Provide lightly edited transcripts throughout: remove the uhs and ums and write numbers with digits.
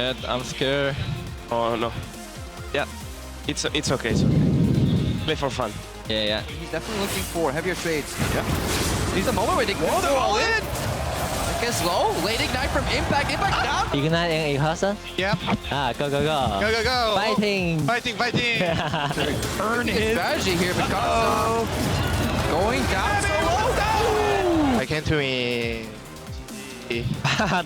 Mad, I'm scared. Oh no. Yeah, it's okay, it's okay. Play for fun. Yeah. He's definitely looking for heavier trades. Yeah. He's a moment where they Whoa, they're all in! Gets low, late ignite from Impact down! Ignite and Ihasa? Yep. Go. Go. Fighting! Fighting. Earn his strategy here because going down so low. I can't do it.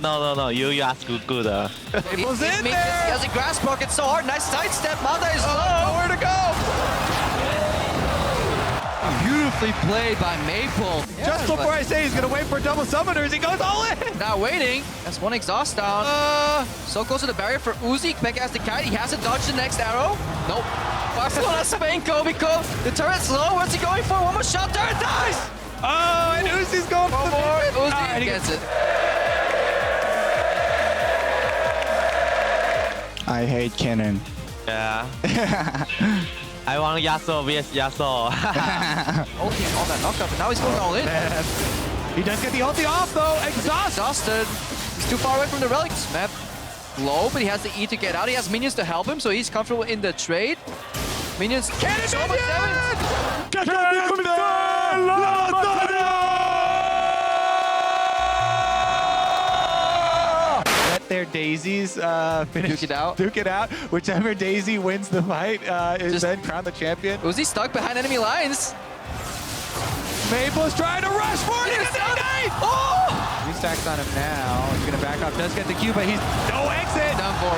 no, you ask good. It was in there! He has a grass pocket so hard, nice sidestep, Mata is low! Nowhere to go! Beautifully played by Maple. Just before I say he's gonna wait for double summoners, he goes all in! Now waiting, that's one exhaust down. So close to the barrier for Uzi, Pekka has the kite, he has to dodge the next arrow. Nope. Barcelona Spainco because the turret's low, what's he going for? One more shot, turret dies! Oh, and Uzi's going for One the more, mid. Uzi gets it. I hate Cannon. Yeah. I want Yasuo vs Yasuo. Ulti on that knockup, and now he's going all in. He does get the ulti off though, Exhausted. He's too far away from the relics. Map low, but he has the E to get out. He has minions to help him, so he's comfortable in the trade. Minions. Cannon so much damage. Let their daisies finish. Duke it out. Whichever daisy wins the fight is Just- then crowned the champion. Uzi stuck behind enemy lines. Maple's trying to rush for it. Oh! 3 stacks on him now. He's gonna back up. Does get the Q, but he's no exit. Down for.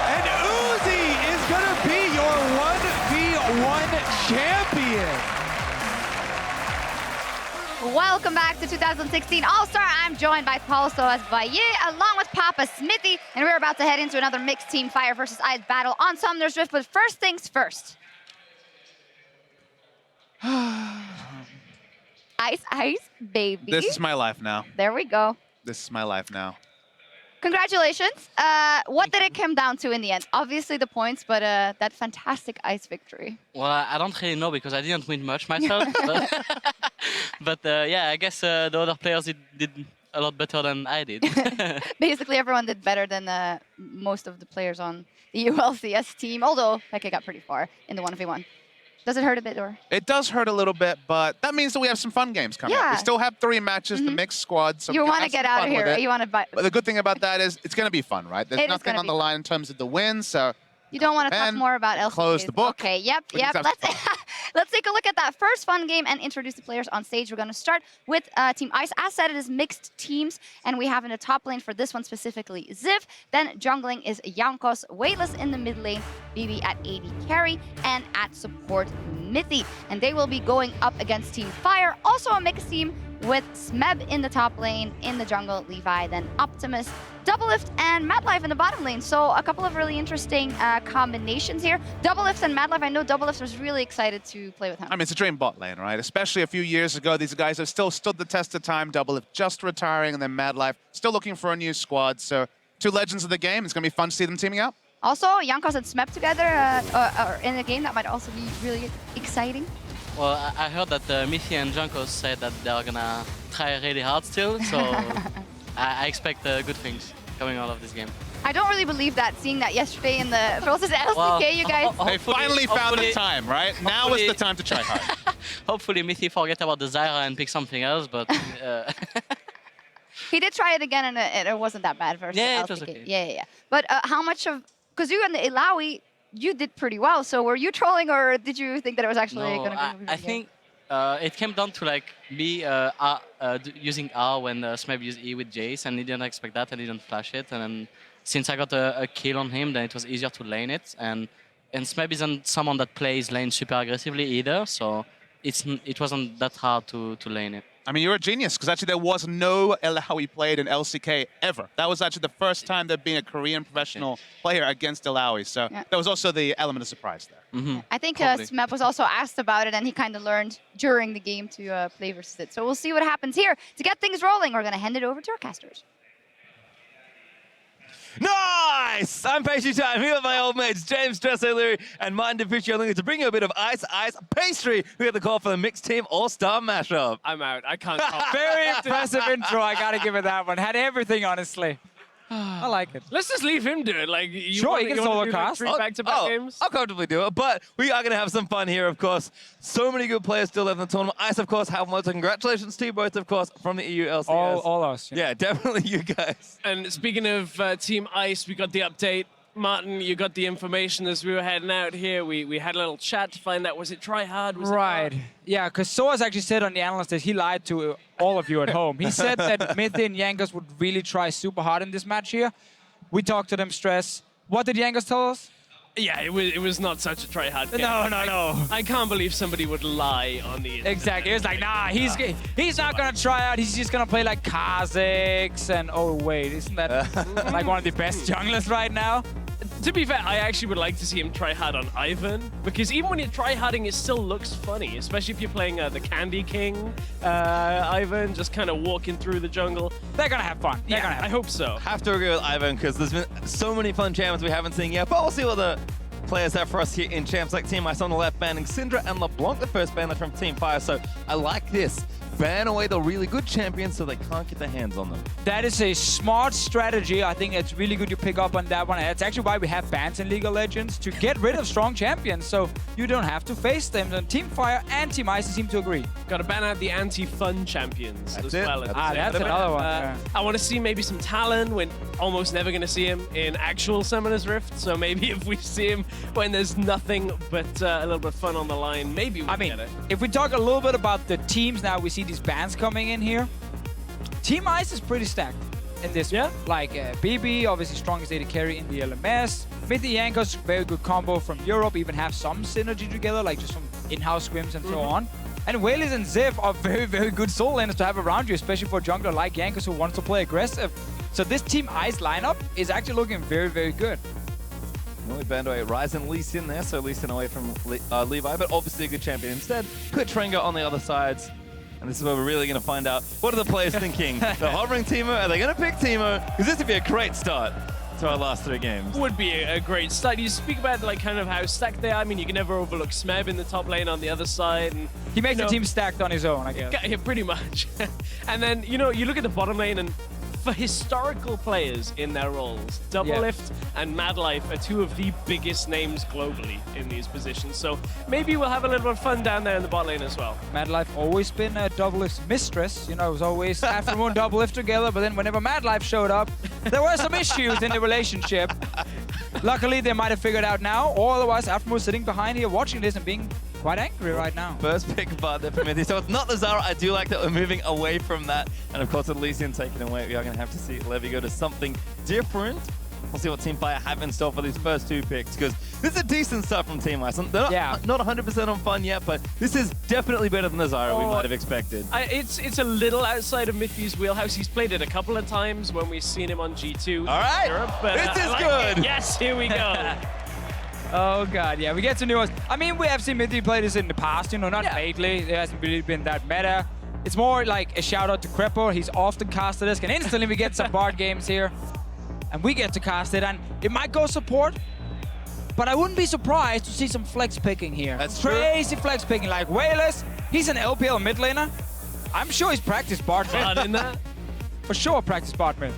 And Uzi is gonna be your 1v1 champion. Welcome back to 2016 All-Star. I'm joined by Paul Soas Valle along with Papa Smithy, and we're about to head into another mixed team Fire versus Ice battle on Summoner's Rift. But first things first. Ice, baby. This is my life now. There we go. This is my life now. Congratulations. What did it come down to in the end? Obviously the points, but that fantastic Ice victory. Well, I don't really know because I didn't win much myself. but yeah, I guess the other players did a lot better than I did. Basically, everyone did better than most of the players on the ULCS team, although Pekka got pretty far in the 1v1. Does it hurt a bit, or? It does hurt a little bit, but that means that we have some fun games coming up. Yeah. We still have 3 matches, the mixed squad. So You we can want to have get some out of fun with here. it. You want to buy. But the good thing about that is it's going to be fun, right? There's It is nothing gonna on be the line in terms of the win, so You don't want to talk And more about LCKs. close the book. Okay, yep. We can have Let's some let's take a look at that first fun game and introduce the players on stage. We're going to start with Team Ice. As said, it is mixed teams, and we have in the top lane for this one specifically Ziv. Then jungling is Jankos, Weightless in the mid lane, BB at AD carry, and at support Mithy. And they will be going up against Team Fire, also a mixed team with Smeb in the top lane, in the jungle, Levi, then Optimus, Doublelift, and Madlife in the bottom lane. So a couple of really interesting combinations here. Doublelift and Madlife, I know Doublelift was really excited to play with him. I mean, it's a dream bot lane, right? Especially a few years ago, these guys have still stood the test of time. Doublelift just retiring, and then Madlife still looking for a new squad. So 2 legends of the game. It's going to be fun to see them teaming up. Also, Jankos and Smeb together in a game that might also be really exciting. Well, I heard that Mithy and Jankos said that they're gonna try really hard still, so I expect good things coming out of this game. I don't really believe that, seeing that yesterday in the versus LCK, you guys. They finally found the time, right? Now is the time to try hard. Hopefully Mithy forget about the Zyra and pick something else, but... He did try it again, and it wasn't that bad versus Yeah, LCK. it was okay. Yeah. But how much of... Because you and the Ilawi, you did pretty well. So were you trolling, or did you think that it was actually going to be... I think it came down to like me using R when Smeb used E with Jace, and he didn't expect that, and he didn't flash it. And then since I got a kill on him, then it was easier to lane it. And Smeb isn't someone that plays lane super aggressively either, so it wasn't that hard to lane it. I mean, you're a genius, because actually there was no Ilawi played in LCK ever. That was actually the first time there'd been a Korean professional player against Ilawi. So there was also the element of surprise there. Mm-hmm. I think Smeb was also asked about it, and he kind of learned during the game to play versus it. So we'll see what happens here. To get things rolling, we're going to hand it over to our casters. Nice! I'm Pastry Time here with my old mates James Stress O'Leary and Martin DeFucci to bring you a bit of ice pastry. We had the call for the mixed team all-star mashup. I'm out. I can't. Very impressive intro. I gotta give it that one. Had everything, honestly. I like it. Let's just leave him do it. Like, you Sure, want, he can you want solo to do like cast. 3 back-to-back games? I'll comfortably do it, but we are going to have some fun here, of course. So many good players still left in the tournament. Ice, of course, have lots of congratulations to you both, of course, from the EU LCS. All us. Yeah, definitely you guys. And speaking of Team Ice, we got the update. Martin, you got the information as we were heading out here. We had a little chat to find out, was it try hard? Was Right. It hard? Yeah, because Soas actually said on the analyst that he lied to all of you at home. He said that Mythy and Jankos would really try super hard in this match here. We talked to them, Stress. What did Jankos tell us? Yeah, it was not such a try hard game. No. I can't believe somebody would lie on the internet. Exactly. It was like, nah, he's not going to try out. He's just going to play like Kha'Zix and, oh, wait, isn't that like one of the best junglers right now? To be fair, I actually would like to see him try hard on Ivan, because even when you're try-harding, it still looks funny, especially if you're playing the Candy King Ivan, just kind of walking through the jungle. They're going to have fun. I hope so. Have to agree with Ivan, because there's been so many fun champions we haven't seen yet, but we'll see what the players have for us here in champs, like Team Ice on the left, banning Syndra and LeBlanc, the first banner from Team Fire, so I like this. Ban away the really good champions so they can't get their hands on them. That is a smart strategy. I think it's really good you pick up on that one. That's actually why we have bans in League of Legends, to get rid of strong champions, so you don't have to face them. And Team Fire and Team Ice seem to agree. Got to ban out the anti-fun champions as well. That's another one. I want to see maybe some Talon. We're almost never going to see him in actual Summoner's Rift, so maybe if we see him when there's nothing but a little bit of fun on the line, maybe we'll get it. If we talk a little bit about the teams now, we see these bans coming in here. Team Ice is pretty stacked in this one. Like BB, obviously strongest AD carry in the LMS. Mythy Jankos, very good combo from Europe, even have some synergy together, like just some in-house scrims and so on. And Whalers and Ziv are very, very good soul laners to have around you, especially for a jungler like Jankos who wants to play aggressive. So this Team Ice lineup is actually looking very, very good. Really banned away Ryze and Lee Sin there, so Lee Sin away from Levi, but obviously a good champion instead. Put Trenga on the other sides. And this is where we're really going to find out, what are the players thinking? They're hovering Teemo, are they going to pick Teemo? Because this would be a great start to our last 3 games. Would be a great start. You speak about like kind of how stacked they are. I mean, you can never overlook Smeb in the top lane on the other side. And he makes the team stacked on his own, I guess. Yeah, pretty much. And then, you know, you look at the bottom lane, and for historical players in their roles, Doublelift and Madlife are 2 of the biggest names globally in these positions. So maybe we'll have a little bit of fun down there in the bot lane as well. Madlife always been a Doublelift's mistress. You know, it was always Aftermoon Doublelift together, but then whenever Madlife showed up, there were some issues in the relationship. Luckily, they might have figured out now, or otherwise Aftermoon sitting behind here watching this and being quite angry right now. First pick bar there for Mythy. So it's not the Zara. I do like that we're moving away from that. And of course, with Lee Sin taken away, we are going to have to see Levy go to something different. We'll see what Team Fire have in store for these first 2 picks, because this is a decent start from Team Ice. They're not 100% on fun yet, but this is definitely better than the Zara we might have expected. It's a little outside of Mythy's wheelhouse. He's played it a couple of times when we've seen him on G2. All right, Europe, but, this is good. Yes, here we go. Oh god, yeah, we get some new ones. I mean, we have seen Mythy play this in the past, you know, not lately. It hasn't really been that meta. It's more like a shout out to Creppo. He's often casted this, and instantly we get some Bard games here. And we get to cast it, and it might go support, but I wouldn't be surprised to see some flex picking here. That's crazy flex picking, like Whalers. He's an LPL mid laner. I'm sure he's practiced Bard mid. In that. For sure, practiced Bard mid.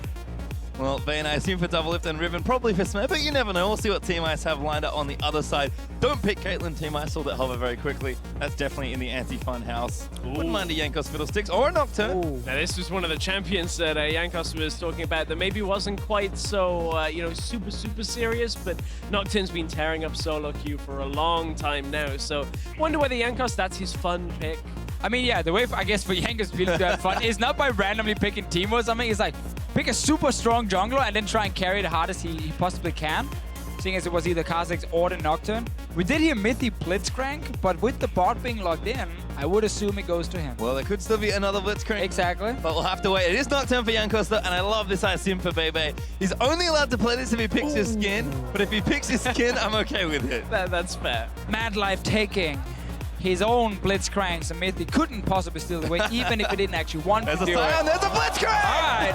Well, Vayne, I assume for Doublelift and Riven, probably for Smeb, but you never know. We'll see what Team Ice have lined up on the other side. Don't pick Caitlyn. Team Ice saw that hover very quickly. That's definitely in the anti-fun house. Wouldn't mind a Jankos Fiddlesticks or a Nocturne. Now, this was one of the champions that Jankos was talking about that maybe wasn't quite so, you know, super serious, but Nocturne's been tearing up solo queue for a long time now. So, wonder whether Jankos, that's his fun pick. I mean, yeah, the way, I guess, for Jankos really to have fun is not by randomly picking Teemo or something. It's like, pick a super strong jungler and then try and carry the hardest he possibly can, seeing as it was either Kha'Zix or the Nocturne. We did hear Mythy Blitzcrank, but with the bot being logged in, I would assume it goes to him. Well, there could still be another Blitzcrank. Exactly. But we'll have to wait. It is Nocturne for Jankos, though, and I love this I assume for Bebe. He's only allowed to play this if he picks his skin, but if he picks his skin, I'm okay with it. That's fair. Madlife taking his own Blitzcrank, so Mythy couldn't possibly steal away, even if he didn't actually want to do it. There's a Scion, there's a Blitzcrank! All right.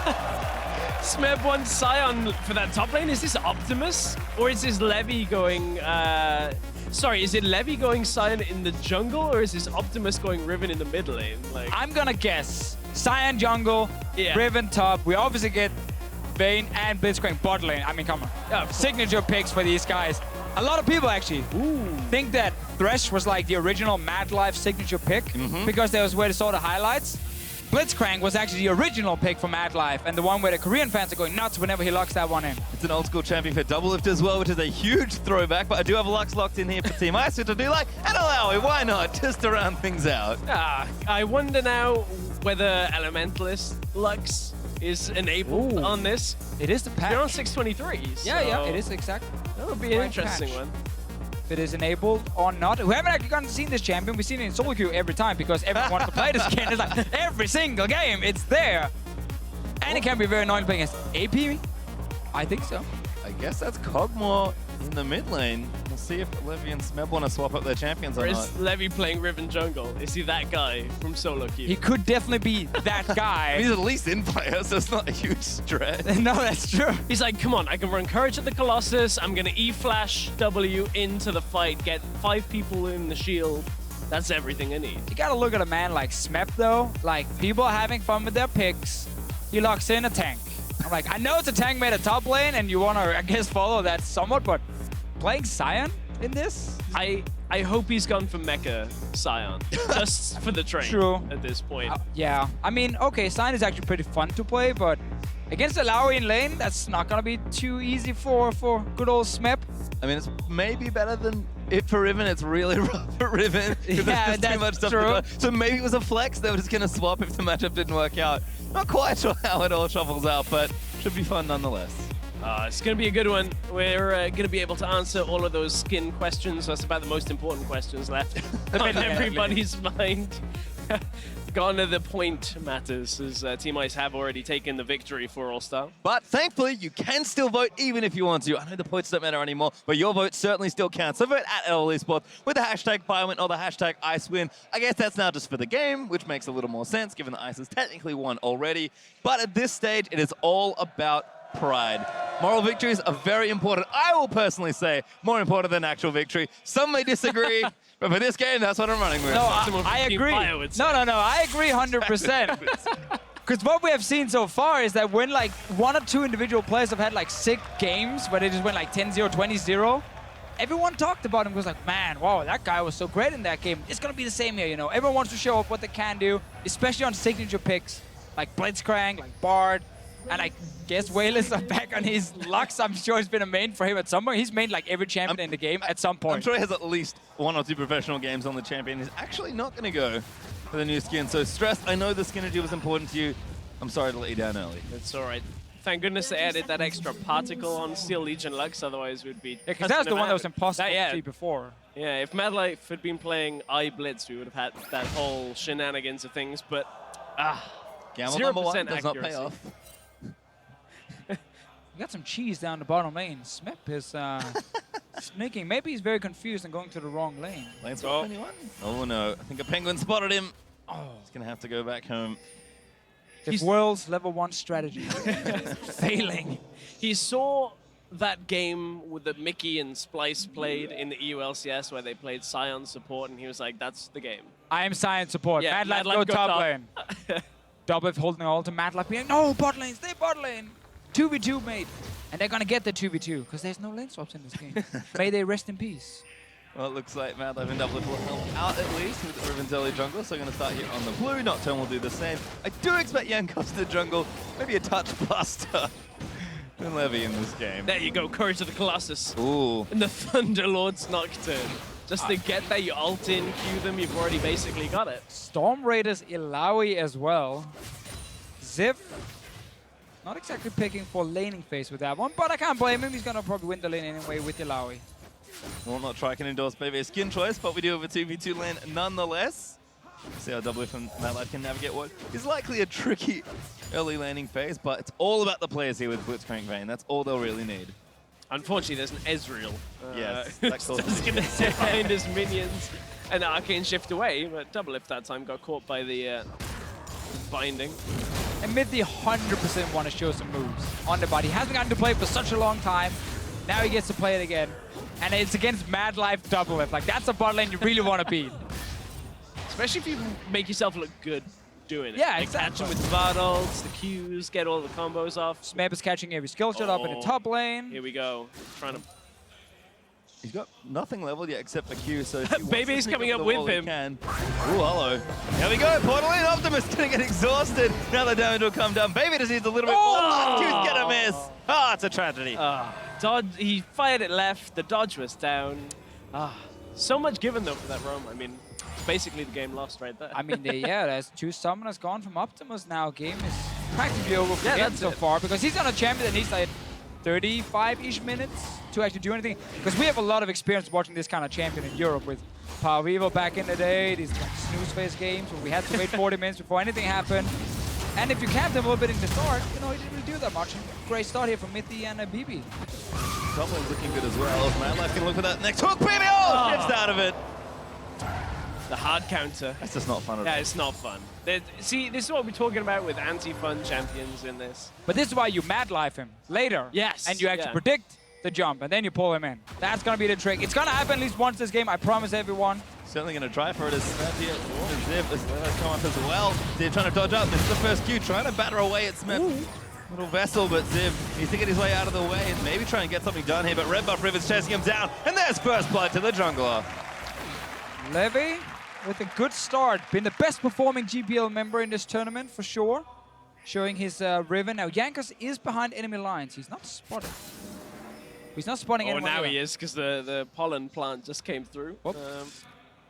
Smeb wants Scion for that top lane. Is this Optimus? Or is this Levy going... Sorry, is it Levy going Scion in the jungle, or is this Optimus going Riven in the mid lane? Like, I'm gonna guess Scion jungle, Riven top. We obviously get Vayne and Blitzcrank bot lane. I mean, come on. Signature picks for these guys. A lot of people actually think that Thresh was like the original Mad Life signature pick because that was where they saw the highlights. Blitzcrank was actually the original pick for Mad Life and the one where the Korean fans are going nuts whenever he locks that one in. It's an old school champion for Doublelift as well, which is a huge throwback, but I do have Lux locked in here for Team Ice, which I do like, and Alawi, why not? Just to round things out. I wonder now whether Elementalist Lux is enabled on this. It is the patch. You're on 623s. Yeah, it is exactly. That would be an Right interesting patch. one. If it is enabled or not. We haven't actually gotten to see this champion. We've seen it in solo queue every time because everyone wants to play this skin. It's like every single game, it's there. And it can be very annoying playing against AP. I think so. I guess that's Cogmore in the mid lane. We'll see if Levy and Smeb want to swap up their champions Or or not. is Levy playing Riven Jungle? Is he that guy from solo queue? He could definitely be that guy. He's at least in player, so it's not a huge stretch. No, that's true. He's like, come on, I can run Courage at the Colossus. I'm going to E-Flash W into the fight, get 5 people in the shield. That's everything I need. You gotta look at a man like Smep though. Like, people are having fun with their picks. He locks in a tank. I'm like, I know it's a tank made a top lane and you wanna, I guess, follow that somewhat, but playing Sion in this? I hope he's gone for Mecha Sion, just for the train True. at this point. Yeah. I mean, okay, Sion is actually pretty fun to play, but against Alawi in lane, that's not gonna be too easy for good old Smep. I mean, it's maybe better than it for Riven. It's really rough for Riven. Yeah, there's that's too much stuff true. to do. So maybe it was a flex. They were just going to swap if the matchup didn't work out. Not quite sure how it all shuffles out, but should be fun nonetheless. It's going to be a good one. We're going to be able to answer all of those skin questions. That's about the most important questions left on everybody's mind. Gone to the point matters, as Team Ice have already taken the victory for All-Star. But thankfully, you can still vote even if you want to. I know the points don't matter anymore, but your vote certainly still counts. So vote at LL Esports with the hashtag BioWin or the hashtag IceWin. I guess that's now just for the game, which makes a little more sense given that Ice has technically won already. But at this stage, it is all about pride. Moral victories are very important. I will personally say more important than actual victory. Some may disagree, but for this game, that's what I'm running with. No, I agree. No, I agree 100%. Because what we have seen so far is that when like 1 or 2 individual players have had like sick games where they just went like 10-0, 20-0, everyone talked about him. Was like, man, wow, that guy was so great in that game. It's going to be the same here, you know. Everyone wants to show off what they can do, especially on signature picks like Blitzcrank, like Bard. And I guess Wayless are back on his Lux. I'm sure it's been a main for him at some point. He's made like every champion in the game at some point. I'm sure he has at least 1 or 2 professional games on the champion. He's actually not going to go for the new skin. So Stress, I know the synergy was important to you. I'm sorry to let you down early. It's all right. Thank goodness they added that extra particle on Steel Legion Lux, otherwise we'd be... Yeah, because that was the one that was impossible to see before. Yeah, if Mad Life had been playing iBlitz, we would have had that whole shenanigans of things, but... Gamble 0% number 1 does not accuracy. pay off. We got some cheese down the bottom lane. Smep is sneaking. Maybe he's very confused and going to the wrong lane. Lane swap, anyone? Oh no, I think a penguin spotted him. Oh, he's gonna have to go back home. The world's level 1 strategy. Failing. He saw that game with that Mickey and Splice played in the EULCS where they played Sion support, and he was like, that's the game. I am Science support. Yeah, Mad Life go top lane. Double holding all to Mad Life being, no, bot lane, stay bot lane. 2v2, mate. And they're gonna get the 2v2 because there's no lane swaps in this game. May they rest in peace. Well, it looks like Mad Life and Double will help out at least with Riven's early jungler, so I'm going to start here on the blue. Nocturne will do the same. I do expect Jankos to jungle, maybe a touch faster than Levy in this game. There you go, Courage of the Colossus. Ooh. And the Thunderlord's Nocturne. Just to get there, you ult in, queue them, you've already basically got it. Storm Raiders Ilaoi as well. Ziv, not exactly picking for laning phase with that one, but I can't blame him. He's going to probably win the lane anyway with Ilaoi. Will not try can endorse maybe a skin choice, but we do have a 2v2 lane nonetheless. See how Double from Mad Life can navigate what is likely a tricky early laning phase, but it's all about the players here with Blitzcrank Vayne. That's all they'll really need. Unfortunately, there's an Ezreal. Yes, Who's just going to sit behind his minions and Arcane shift away, but Doublelift that time got caught by the binding. And Mithy 100% want to show some moves on the body. He hasn't gotten to play for such a long time. Now he gets to play it again. And it's against Mad Life Doublelift. Like, that's a bot lane you really want to beat. Especially if you make yourself look good. doing it. Yeah, Like, exactly. catch him with Vardols, the Qs, get all the combos off. Smeb is catching every skill shot up in the top lane. Here we go. Trying to... He's got nothing leveled yet except for Q, so Baby's coming up with him. Ooh, hello. Here we go, Portal in, Optimus gonna get exhausted. Now the damage will come down. Baby just needs a little bit more. Q's gonna miss. Ah, it's a tragedy. Dodge, he fired it left, the dodge was down. So much given though for that roam. I mean, basically the game lost right there. I mean, there's 2 summoners gone from Optimus now. Game is practically over for him so far because he's on a champion that needs like 35-ish minutes to actually do anything. Because we have a lot of experience watching this kind of champion in Europe with Power Vivo back in the day, these like snooze face games where we had to wait 40 minutes before anything happened. And if you camped him a little bit in the start, you know, he didn't really do that much. Great start here from Mithy and BB. Top lane's looking good as well. Madlife can look for that next hook. BB, oh, ships out of it. The hard counter. That's just not fun at all. Yeah, it's not fun. See, this is what we're talking about with anti-fun champions in this. But this is why you Madlife him later. Yes. And you actually predict the jump, and then you pull him in. That's going to be the trick. It's going to happen at least once this game, I promise everyone. Certainly going to try for it as Smeb here. Ziv has come up as well. Ziv trying to dodge up. This is the first Q, trying to batter away at Smeb. Little vessel, but Ziv needs to get his way out of the way and maybe try and get something done here. But Red Buff River's chasing him down, and there's first blood to the jungler. Levy with a good start. Been the best performing GPL member in this tournament for sure. Showing his Riven. Now Jankos is behind enemy lines. He's not spotted. He's not spotting anyone. Oh, now either. he is because the pollen plant just came through.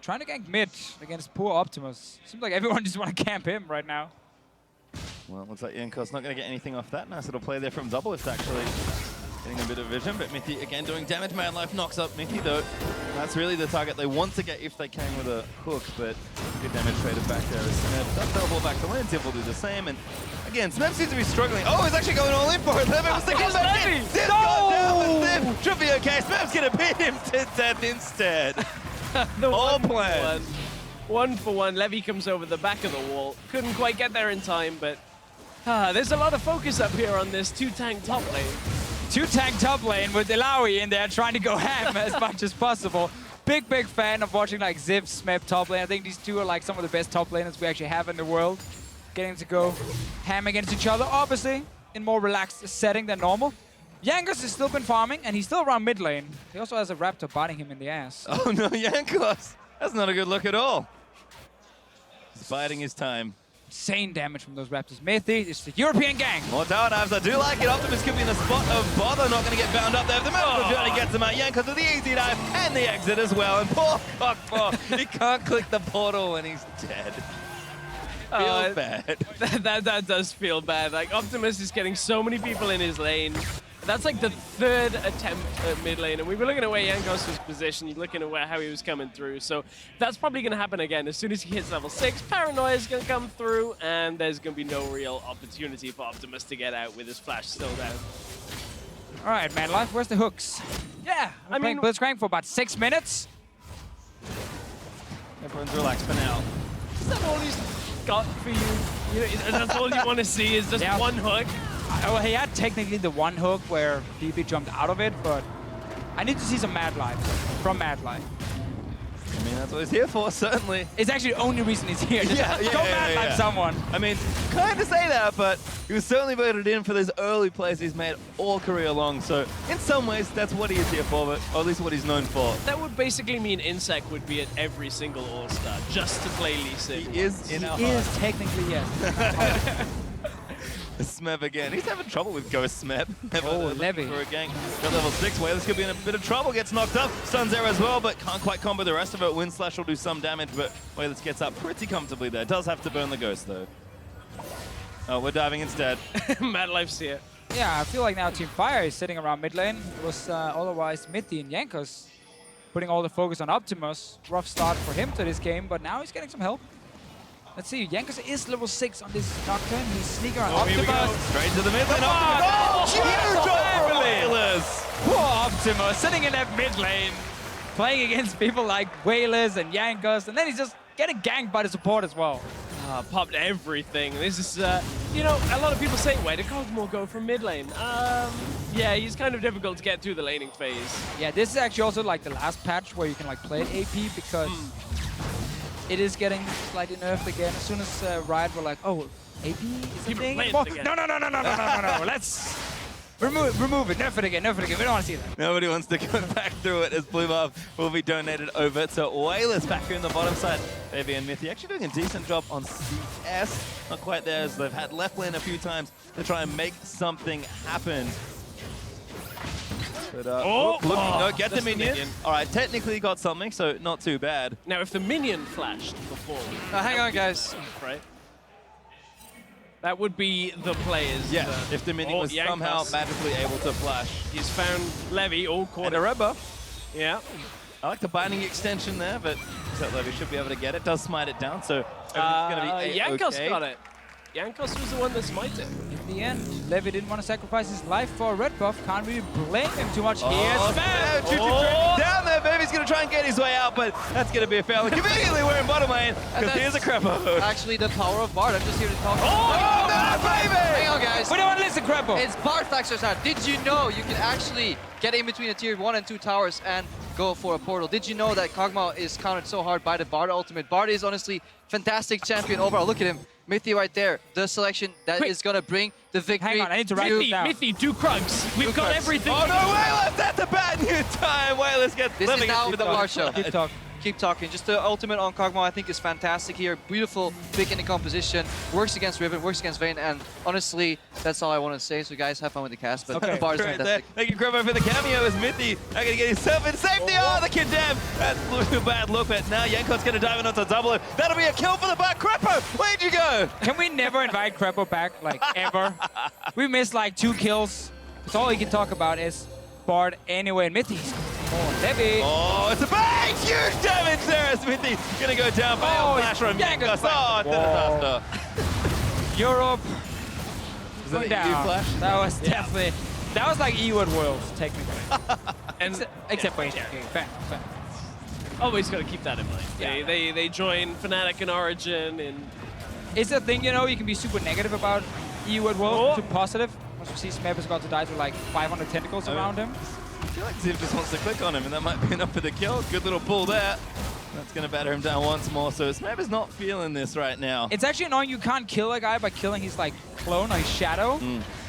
Trying to gank mid against poor Optimus. Seems like everyone just want to camp him right now. Well, looks like Jankos not going to get anything off that. Nice little play there from Doublelift, actually. Getting a bit of vision, but Mithy again doing damage. Madlife knocks up Mithy, though. That's really the target they want to get if they can with a hook, but good damage traded back there as Smeb does teleport back to lane. Ziv will do the same, and again, Smeb seems to be struggling. Oh, he's actually going all in for it. Levy was the get back in. Ziv got down, but Ziv should be okay. Smeb's going to beat him to death instead. All planned. One for one. Levy comes over the back of the wall. Couldn't quite get there in time, but there's a lot of focus up here on this 2-tank top lane. 2-tank top lane with Ilaoi in there trying to go ham as much as possible. Big fan of watching like Ziv, Smeb top lane. I think these two are like some of the best top laners we actually have in the world. Getting to go ham against each other, obviously in more relaxed setting than normal. Jankos has still been farming and he's still around mid lane. He also has a Raptor biting him in the ass. Oh no, Jankos! That's not a good look at all. He's biding his time. Insane damage from those Raptors. Mithy, it's the European gang. More tower dives, I do like it. Optimus could be in the spot of bother, not going to get bound up there. The magical journey gets him out. Jankos with the easy dive and the exit as well. And poor Cockpaw, he can't click the portal and he's dead. Feels bad. That does feel bad. Like, Optimus is getting so many people in his lane. That's like the 3rd attempt at mid lane, and we were looking at where Jankos was positioned, looking at how he was coming through. So that's probably going to happen again. As soon as he hits level 6, Paranoia is going to come through, and there's going to be no real opportunity for Optimus to get out with his flash still down. All right, Madlife, where's the hooks? Yeah, I mean, Blitzcrank for about 6 minutes. Everyone's relaxed for now. Is that all he's got for you? That's all you want to see is just one hook? Well, he had technically the one hook where DB jumped out of it, but I need to see some Madlife from Madlife. I mean, that's what he's here for, certainly. It's actually the only reason he's here. Go Madlife someone. I mean, kind of say that, but he was certainly voted in for those early plays he's made all career long. So in some ways, that's what he is here for, but, or at least what he's known for. That would basically mean Insec would be at every single All-Star just to play Lee Sin. He is in our He is technically, yes. Smeb again. He's having trouble with Ghost Smeb. Oh, Levy. For a gank. Got level 6. Whalers could be in a bit of trouble. Gets knocked up. Stuns there as well, but can't quite combo the rest of it. Wind Slash will do some damage, but Whalers gets up pretty comfortably there. Does have to burn the Ghost, though. Oh, we're diving instead. Madlife's here. Yeah, I feel like now Team Fire is sitting around mid lane. It was otherwise Mithy and Jankos putting all the focus on Optimus. Rough start for him to this game, but now he's getting some help. Let's see, Jankos is level 6 on this Nocturne. He's sneaking around Optimus. Straight to the mid lane. Optimus. Huge over Whalers. Poor Optimus sitting in that mid lane, playing against people like Whalers and Jankos, and then he's just getting ganked by the support as well. Popped everything. This is, you know, a lot of people say, where did Cosmo go from mid lane? Yeah, he's kind of difficult to get through the laning phase. Yeah, this is actually also like the last patch where you can like play AP because It is getting slightly nerfed again. As soon as Riot were like, oh, AP is a People thing. playing Well, it again. no. Let's remove it. Nerf it again. We don't want to see that. Nobody wants to go back through it as Blue Buff will be donated over to Wayless back here in the bottom side. Baby and Mythy actually doing a decent job on CS. Not quite there as they've had left lane a few times to try and make something happen. But, no, get the minion. All right, technically got something, so not too bad. Now, if the minion flashed before, Hang on, guys. right? That would be the players. Yeah, if the minion was somehow magically able to flash. He's found Levy all caught. And a red buff. Yeah. I like the binding extension there, but that Levy should be able to get it. Does smite it down, so everything's going to be Jankos okay. got it. Jankos was the one that smited it. In the end, Levy didn't want to sacrifice his life for a red buff. Can't really blame him too much. Here's Spam. Down there, Baby's going to try and get his way out, but that's going to be a fail. Conveniently, we're in bottom lane, because here's a Crepo. Actually, the power of Bard. I'm just here to talk. Oh, no, Baby! Hang on, guys. We don't want to listen, Crepo. It's Bard Factor's out. Did you know you can actually get in between a tier 1 and 2 towers and go for a portal? Did you know that Kog'Maw is countered so hard by the Bard ultimate? Bard is honestly fantastic champion overall. Look at him. Mythy right there. The selection that is going to bring the victory. Hang on, I need to write this down. Mythy, do Krugs. We've got everything. Oh no, Wayless, that's a bad new time. Wayless gets This is now the Bard show. Keep talking. Keep talking. Just the ultimate on Kog'Maw I think is fantastic here. Beautiful pick in the composition. Works against Riven, works against Vayne, and honestly, that's all I want to say. So guys, have fun with the cast, but Okay. Bard is Right there. fantastic. Thank you, Crepo, for the cameo as Mythy. Not going to get himself in safety. Oh, the condemn. That's a bad look, but now Yanko's going to dive in onto double it. That'll be a kill for the back. Crepo, where'd you go? Can we never invite Crepo back, like, ever? We missed, like, 2 kills. Because all he can talk about is Bard anyway. And Mythy's Levy. Oh, it's a bang! Huge damage there as Mythy going to go down by a flash from Yankos. Oh, it's a disaster. Europe. Was that Going a down. EU flash? That was definitely... That was like EU at Worlds, technically. And Except for HK. Fair. always got to keep that in mind. Yeah. They join Fnatic and Origin and It's a thing, you know, you can be super negative about EU at Worlds, too positive. Once we see Smeb has got to die to like 500 tentacles around him. I feel like Ziv just wants to click on him, and that might be enough for the kill. Good little pull there. That's going to batter him down once more, so Smeb is not feeling this right now. It's actually annoying you can't kill a guy by killing his like clone or his shadow.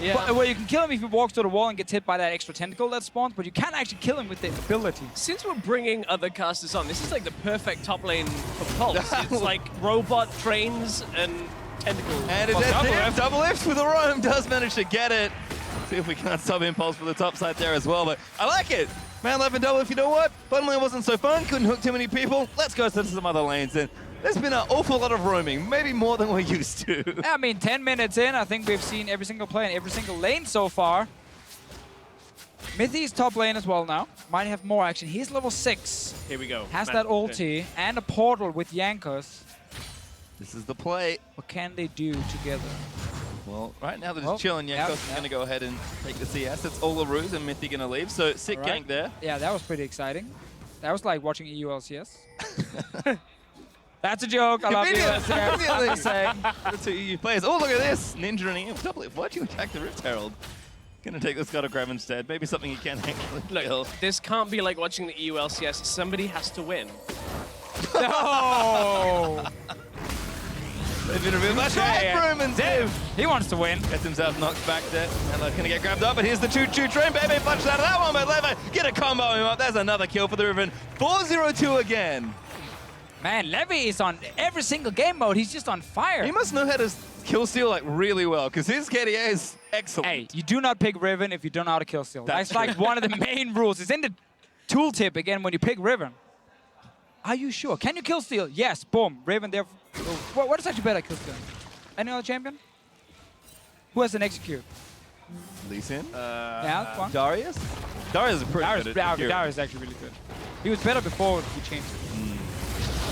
yeah. But, well, you can kill him if he walks to the wall and gets hit by that extra tentacle that spawns, but you can't actually kill him with the ability. Since we're bringing other casters on, this is like the perfect top lane for Pulse. It's like robot trains and tentacles. And it's double lift with the roam, does manage to get it. See if we can't sub Impulse for the top side there as well, but I like it. Man left and double lift, you know what? Bottom lane wasn't so fun, couldn't hook too many people. Let's go to some other lanes, and there's been an awful lot of roaming, maybe more than we're used to. I mean, 10 minutes in, I think we've seen every single play in every single lane so far. Mythy's top lane as well now. Might have more action. He's level 6. Here we go. Has that ulti and a portal with Yankos. This is the play. What can they do together? Well, right now they're just chilling. Yankos is going to go ahead and take the CS. It's all a ruse, and Mythy going to leave. So sick gank there. Yeah, that was pretty exciting. That was like watching EU LCS. That's a joke. I love you. I'm just saying. The two EU players. Oh, look at this. Ninja and EM. Double lift. Why'd you attack the Rift Herald? Going to take this guy to grab instead. Maybe something he can actually kill. Look, this can't be like watching the EU LCS. Somebody has to win. No! They've been revealed. That's right for him, and Ziv He wants to win. gets himself knocked back there. And going to get grabbed up, but here's the choo-choo train. Baby punches out of that one, but Lever get a combo him up. There's another kill for the Riven. 4-0-2 again. Man, Levy is on every single game mode. He's just on fire. He must know how to kill steal like really well, because his KDA is excellent. Hey, you do not pick Riven if you don't know how to kill steal. That's That's like one of the main rules. It's in the tooltip again when you pick Riven. Are you sure? Can you kill steal? Yes. Boom. Riven there. What is actually better at kill steal? Any other champion? Who has an execute? Lee Sin? Yeah, one. Darius? Darius is pretty good at Darius is actually really good. He was better before he changed it.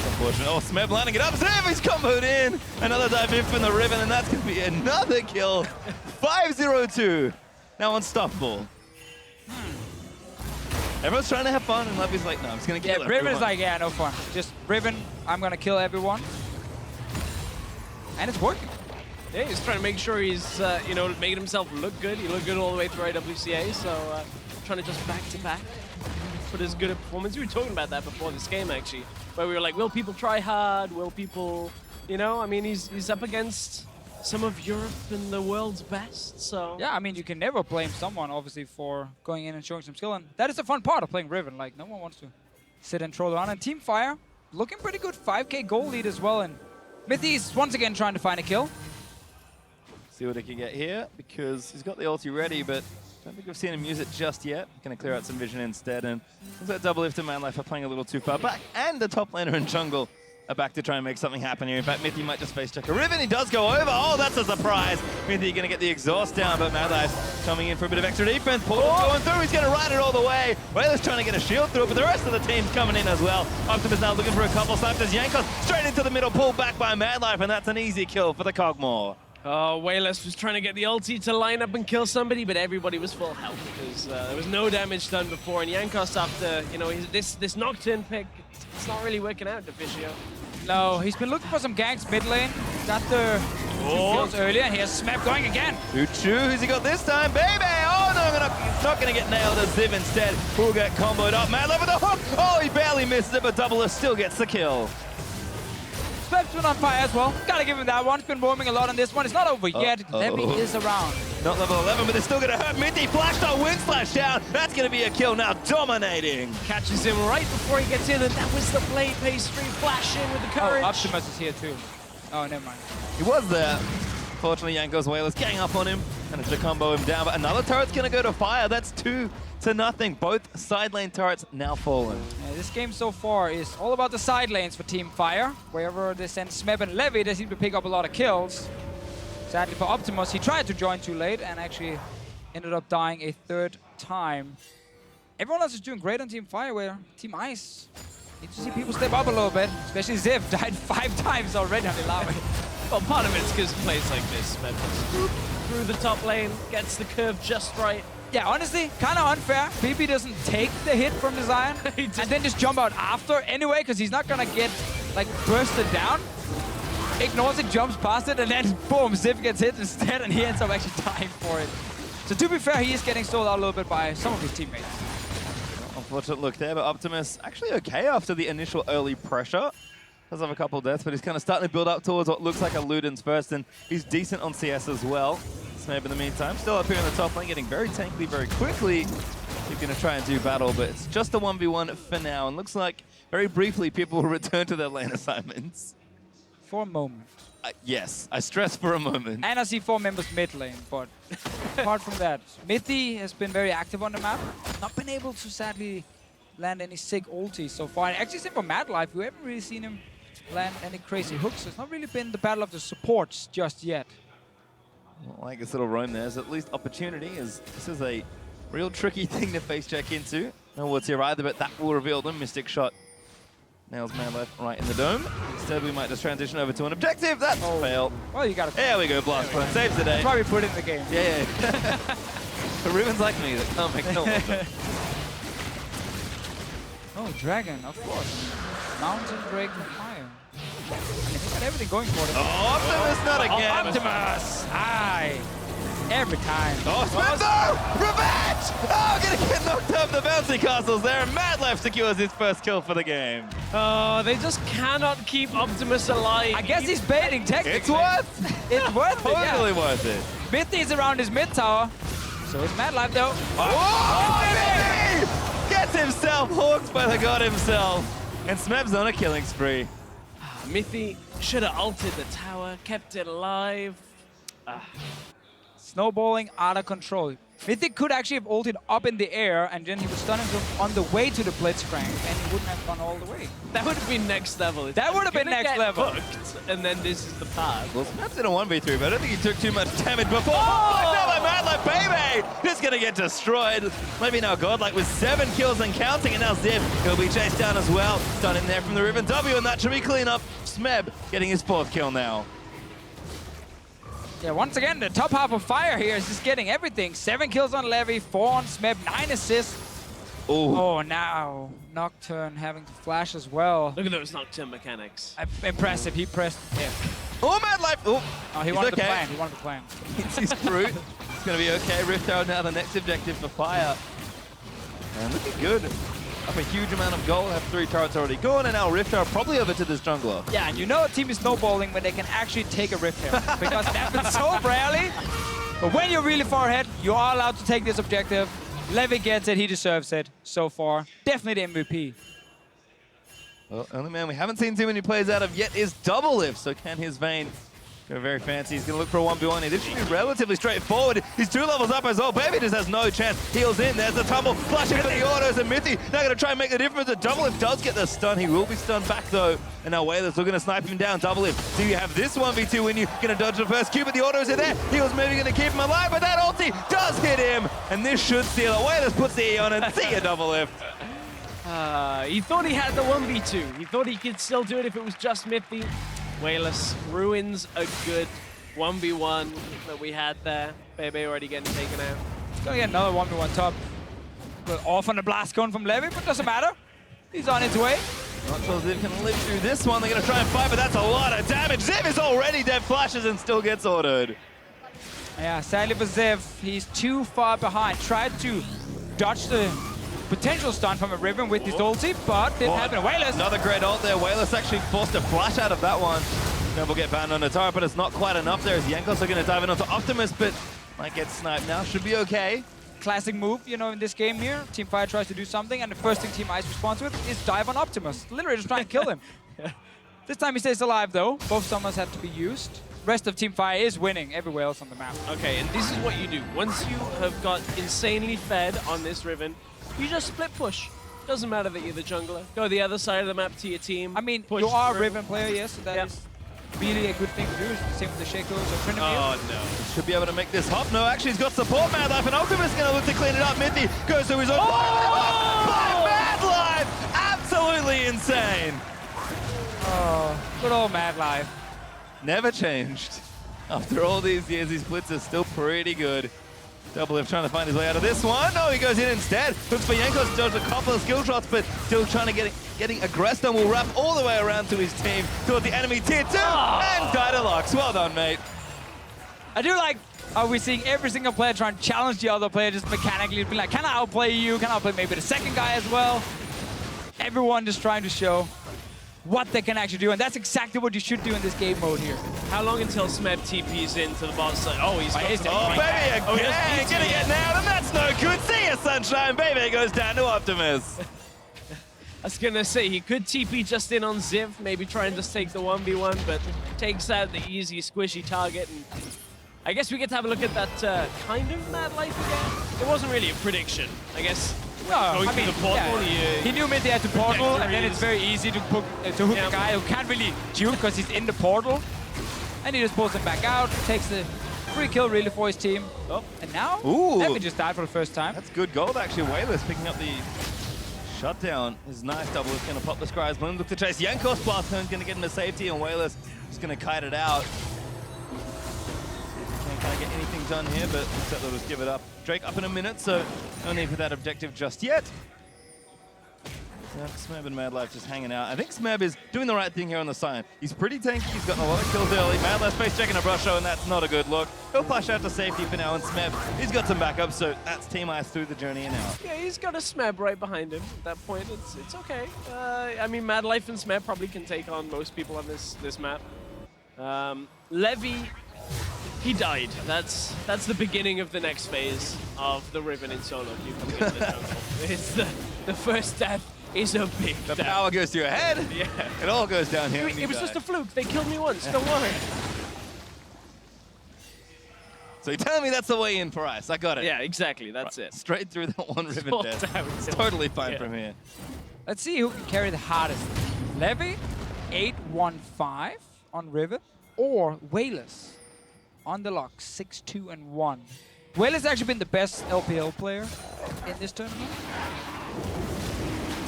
Unfortunate. Oh, Smeb lining it up. Smeb, he's comboed in. Another dive in from the Riven, and that's going to be another kill. 5-0-2. Now unstoppable. Everyone's trying to have fun, and Levy's like, no, I'm just going to kill Riven everyone. is like, yeah, no fun. Just Riven, I'm going to kill everyone. And it's working. Yeah, he's trying to make sure he's, you know, making himself look good. He looked good all the way through IWCA, so trying to just back-to-back put as good a performance. We were talking about that before this game, actually, where we were like, will people try hard? Will people, you know, I mean, he's up against some of Europe and the world's best, so... Yeah, I mean, you can never blame someone, obviously, for going in and showing some skill, and that is the fun part of playing Riven. Like, no one wants to sit and troll around. And Team Fire, looking pretty good, 5k goal lead as well, and Mithy's once again trying to find a kill. See what he can get here, because he's got the ulti ready, but I don't think we've seen him use it just yet. Going to clear out some vision instead, and looks like Double Lift and Manlife are playing a little too far back, and the top laner in jungle are back to try and make something happen here. In fact, Mithy might just face check a Riven. He does go over. Oh, that's a surprise. Mithy going to get the exhaust down, but Madlife coming in for a bit of extra defense. Portal's going through. He's going to ride it all the way. Whalers trying to get a shield through it, but the rest of the team's coming in as well. Optimus now looking for a couple snipes as Yankos straight into the middle, pulled back by Madlife, and that's an easy kill for the Cogmore. Oh, Wayless was trying to get the ulti to line up and kill somebody, but everybody was full health because there was no damage done before. And Yankos, after, you know, this Nocturne pick, it's not really working out, Deficio. No, he's been looking for some ganks mid lane. Got the 2 kills earlier, and here's Smep going again. Who's he got this time? Baby! Oh, no, he's not going to get nailed as Ziv instead. Who'll get comboed up. Madlife with the hook! Oh, he barely misses it, but Double still gets the kill. Smep's been on fire as well. Gotta give him that one. He's been roaming a lot on this one. It's not over yet. Levy is around. Not level 11, but they're still going to hurt. Mithy flashed on Wind Slash down. That's going to be a kill now, dominating. Catches him right before he gets in, and that was the play pastry flash in with the courage. Oh, Optimus is here too. Oh, never mind. He was there. Fortunately, Yankos Whalers getting up on him. Managed to combo him down, but another turret's going to go to fire. That's 2-0. Both side lane turrets now fallen. Yeah, this game so far is all about the side lanes for Team Fire. Wherever they send Smeb and Levy, they seem to pick up a lot of kills. Sadly for Optimus, he tried to join too late and actually ended up dying a 3rd time. Everyone else is doing great on Team Fire, where Team Ice need to see people step up a little bit. Especially Ziv, died 5 times already on the lava. Well, part of it's because plays like this, Smeb just through the top lane, gets the curve just right. Yeah, honestly, kind of unfair. BB doesn't take the hit from the Zion and then just jump out after anyway, because he's not going to get, like, bursted down. Ignores it, jumps past it, and then, boom, Ziv gets hit instead, and he ends up actually dying for it. So to be fair, he is getting sold out a little bit by some of his teammates. Unfortunate look there, but Optimus actually okay after the initial early pressure. Does have a couple deaths, but he's kind of starting to build up towards what looks like a Luden's first, and he's decent on CS as well. Smeb in the meantime, still up here in the top lane, getting very tanky very quickly. He's going to try and do battle, but it's just a 1v1 for now, and looks like very briefly people will return to their lane assignments. For a moment. Yes, I stress for a moment. And I see 4 members mid lane, but apart from that, Mithy has been very active on the map. Not been able to sadly land any sick ultis so far. And actually, except for Madlife, we haven't really seen him land any crazy hooks. It's not really been the battle of the supports just yet. Well, I guess little roam there's at least opportunity, as this is a real tricky thing to face check into. No what's here either, but that will reveal them. Mystic shot nails Madlife right in the dome. Instead, we might just transition over to an objective. That's a fail. Well, you got to. There we go, Blast Point. Saves the day. That's why we put it in the game. Yeah. The Rubens like me that can't make no more. Oh, Dragon, of course. Mountain Drake and Fire. I mean, he's got everything going for him. Oh, Optimus, not again. Oh, Optimus! Aye. Every time. Oh, Spencer! Revenge! Oh, gonna get knocked off the bouncy castles there, and Madlife secures his first kill for the game. Oh, they just cannot keep Optimus alive. I guess he's baiting technically. It's worth It's worth it, totally yeah. worth it. Mithy is around his mid tower. So is Madlife though. Oh, baby! Gets himself hooked by the god himself. And Smeb's on a killing spree. Mithy should have ulted the tower, kept it alive. Snowballing out of control. Mythic could actually have ulted up in the air, and then he would stun him on the way to the Blitzcrank, and he wouldn't have gone all the way. That would have been next level. That would have been next level. Hooked, and then this is the path. Well, Smeb's in a 1v3, but I don't think he took too much damage before. Oh, no, Madlife, baby! Just gonna get destroyed. Maybe now Godlike with 7 kills and counting, and now Ziv, he'll be chased down as well. Done in there from the Riven W, and that should be clean up. Smeb getting his 4th kill now. Yeah, once again, the top half of Fire here is just getting everything. 7 kills on Levy, 4 on Smeb, 9 assists. Ooh. Oh, now Nocturne having to flash as well. Look at those Nocturne mechanics. Impressive, he pressed F. Oh, Madlife! Oh, he wanted to plan, It's his fruit. It's gonna be okay. Rift Arrow now the next objective for Fire. And looking good. Up a huge amount of gold, have 3 turrets already gone, and now Rift are probably over to this jungler. Yeah, and you know a team is snowballing when they can actually take a Rift here. Because it happens so rarely. But when you're really far ahead, you are allowed to take this objective. Levy gets it, he deserves it so far. Definitely the MVP. Well, only man we haven't seen too many plays out of yet is Double Lift, so can his Vayne go very fancy? He's going to look for a 1v1 here. This should be relatively straightforward. He's 2 levels up as well. Baby just has no chance. Heals in, there's the tumble, flashing for the autos, and Mithy now going to try and make the difference. The Double Lift does get the stun. He will be stunned back though, and now Whalers looking to snipe him down. Double Lift. So you have this 1v2 when you're going to dodge the first Q, but the autos are there. He was maybe going to keep him alive, but that ulti does hit him, and this should steal it. Whalers puts the E on and see a Double Lift. He thought he had the 1v2. He thought he could still do it if it was just Mithy. Wayless ruins a good 1v1 that we had there. Bebe already getting taken out. He's gonna get another 1v1 top. But off on the blast cone from Levy, but doesn't matter. He's on his way. Not sure Ziv can live through this one. They're going to try and fight, but that's a lot of damage. Ziv is already dead, flashes, and still gets autoed. Yeah, sadly for Ziv, he's too far behind. Tried to dodge the potential stun from a Riven with his ulti, but didn't happen. Whalers. Another great ult there. Whalers actually forced a flash out of that one. Then will get banned on the turret, but it's not quite enough there as Jankos are going to dive in onto Optimus, but might get sniped now. Should be okay. Classic move, you know, in this game here. Team Fire tries to do something, and the first thing Team Ice responds with is dive on Optimus. Literally just trying to kill him. This time he stays alive, though. Both summons have to be used. Rest of Team Fire is winning everywhere else on the map. Okay, and this is what you do. Once you have got insanely fed on this Riven, you just split push. Doesn't matter that you're the jungler. Go the other side of the map to your team. I mean, push you are a through. Riven player, yes, so that is really a good thing to do. Same with the Shakos or Trinity. Oh, no. Should be able to make this hop. No, actually, he's got support Mad Life, and Optimus is going to look to clean it up. Mithy goes to his own. By Mad Life! Absolutely insane. Oh, good old Mad Life. Never changed. After all these years, his splits are still pretty good. Double Lift trying to find his way out of this one. No, he goes in instead. Looks for Jankos to dodge a couple of skill shots, but still trying to getting aggressed and will wrap all the way around to his team towards the enemy tier 2 and Dynalox. Well done, mate. I do like how we're seeing every single player trying to challenge the other player just mechanically. Be like, can I outplay you? Can I outplay maybe the second guy as well? Everyone just trying to show what they can actually do, and that's exactly what you should do in this game mode here. How long until Smeb TP's into the bot side? Oh, he's got Baby again, gonna get nailed, and that's no good. See ya, Sunshine. Baby goes down to Optimus. I was gonna say, he could TP just in on Ziv, maybe try and just take the 1v1, but takes out the easy, squishy target, and I guess we get to have a look at that kind of Mad Life again. It wasn't really a prediction, I guess. Going through the portal, he knew Mithy had the portal, and then it's very easy to hook a guy who can't really juke because he's in the portal. And he just pulls him back out, takes the free kill really for his team. Oh, and now, Levy just died for the first time. That's good gold, actually. Whalers picking up the shutdown. Is nice. Double is going to pop the Scry's Bloom. Look to chase. Jankos blast turn going to get into safety, and Whalers just going to kite it out. Can't get anything done here, but except they'll just give it up. Drake up in a minute, so no need for that objective just yet. Yeah, Smeb and Mad Life just hanging out. I think Smeb is doing the right thing here on the side. He's pretty tanky, he's gotten a lot of kills early. Mad Life face checking a brush show, and that's not a good look. He'll flash out to safety for now, and Smeb, he's got some backup, so that's Team Ice through the journey and out. Yeah, he's got a Smeb right behind him. At that point, it's okay. I mean, Mad Life and Smeb probably can take on most people on this map. Levy, he died. That's the beginning of the next phase of the Riven in solo queue coming into the jungle. It's the first death is a big The death. power goes to your head. Yeah. It all goes down here. It was just a fluke. They killed me once. Don't worry. So you're telling me that's the way in for Ice. I got it. Yeah, exactly. That's it. Straight through that one Riven death. It's totally fine from here. Let's see who can carry the hardest. Levy, 8-1-5 on Riven, or Whalers on the lock, 6-2-1. Whalers has actually been the best LPL player in this tournament.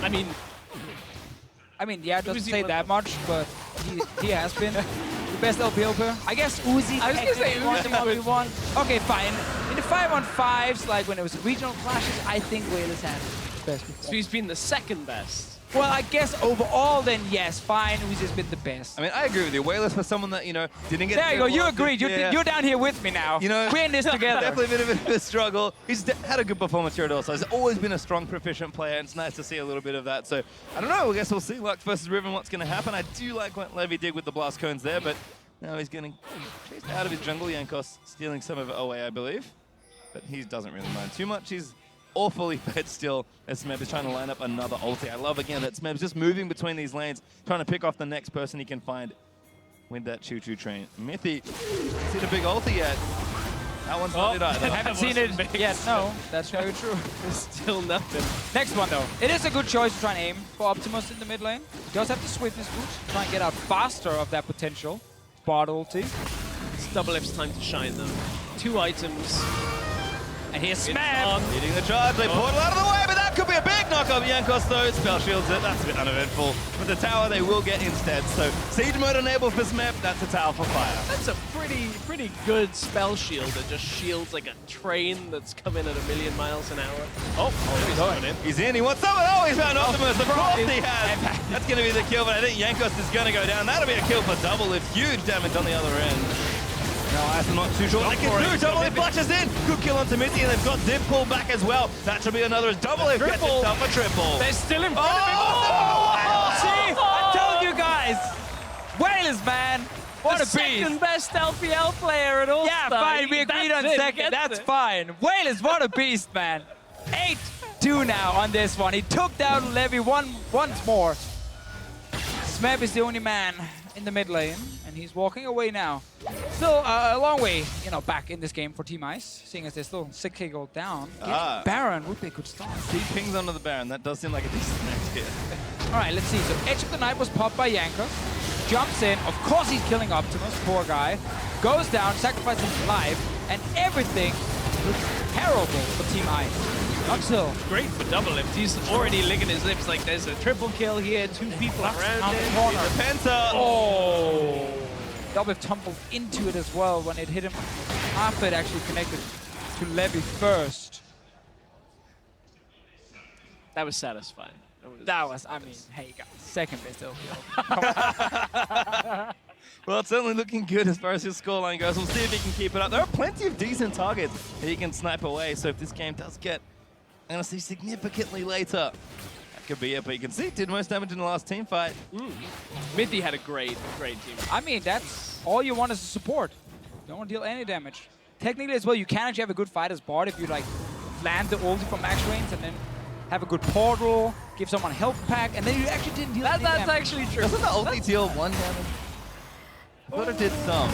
I mean, yeah, it doesn't say that much, but he has been the best LPL player. I guess Uzi. I was gonna say Uzi, 1v1. Okay, fine. In the 5-on-5s, like when it was regional clashes, I think Whalers had the best. so he's been the second best Well, I guess overall, then yes, fine. Uzi's been the best. I mean, I agree with you. Wayless for someone that, you know, didn't get... There you go. You agreed. Yeah. You're down here with me now. You know, we're in this together. Definitely been a bit of a struggle. He's had a good performance here at also. He's always been a strong, proficient player, and it's nice to see a little bit of that. So, I don't know. I guess we'll see Lux versus Riven what's going to happen. I do like what Levy did with the blast cones there, but now he's getting chased out of his jungle. Jankos stealing some of it away, I believe. But he doesn't really mind too much. He's all fully fed still as Smeb is trying to line up another ulti. I love, again, that Smeb's just moving between these lanes, trying to pick off the next person he can find with that choo-choo train. Mithy, seen a big ulti yet? That one's not it either. I haven't seen it yet. No, that's very true. Still nothing. Next one, though. It is a good choice to try and aim for Optimus in the mid lane. He does have the swiftness boost, try and get out faster of that potential Bard ulti. It's Double F's time to shine, though. 2 items. And here's Smeb. Leading the charge, they portal out of the way, but that could be a big knock off Jankos though. Spell shields it, that's a bit uneventful. But the tower they will get instead, so siege mode enabled for Smeb, that's a tower for fire. That's a pretty good spell shield that just shields like a train that's coming at 1,000,000 miles an hour. Oh, he's going in. He's in, he wants someone, oh, he's found Optimus, of course he has. That's gonna be the kill, but I think Jankos is gonna go down. That'll be a kill for Double Lift, huge damage on the other end. No, I'm not too sure what they can do. Double Lift flashes in. Good kill onto Mithy, and they've got Zip pulled back as well. That should be another as Double Lift gets himself a triple. They're still in front of him. See? I told you guys. Wayless, man. What a beast. Second best LPL player at all. Yeah, fine. We agreed on second. That's fine. Wayless, what a beast, man. 8-2 now on this one. He took down Levy once more. Smeb is the only man in the mid lane, and he's walking away now. Still a long way, you know, back in this game for Team Ice, seeing as they're still 6k gold down. Baron would be a good start. 3 pings onto the Baron. That does seem like a decent next hit. All right, let's see. So Edge of the Night was popped by Jankos. Jumps in. Of course he's killing Optimus, poor guy. Goes down, sacrifices his life, and everything looks terrible for Team Ice. Until great for Double Lift. He's already licking his lips like there's a triple kill here, 2 people around him. Corner. The Penta. Oh! Double Lift tumbled into it as well when it hit him after it actually connected to Levy first. That was satisfying. I mean, hey guys, second best LPL. Well, it's certainly looking good as far as his scoreline goes. We'll see if he can keep it up. There are plenty of decent targets that he can snipe away, so if this game does get, I'm going to see significantly later, that could be it. But you can see it did most damage in the last team fight. Mithy had a great team. I mean, that's all you want as a support. You don't want to deal any damage. Technically as well, you can actually have a good fight as Bard if you like land the ulti from max range and then have a good portal, give someone health pack, and then you actually didn't deal any damage. That's actually true. Doesn't the ulti deal 1 damage? I thought it did some.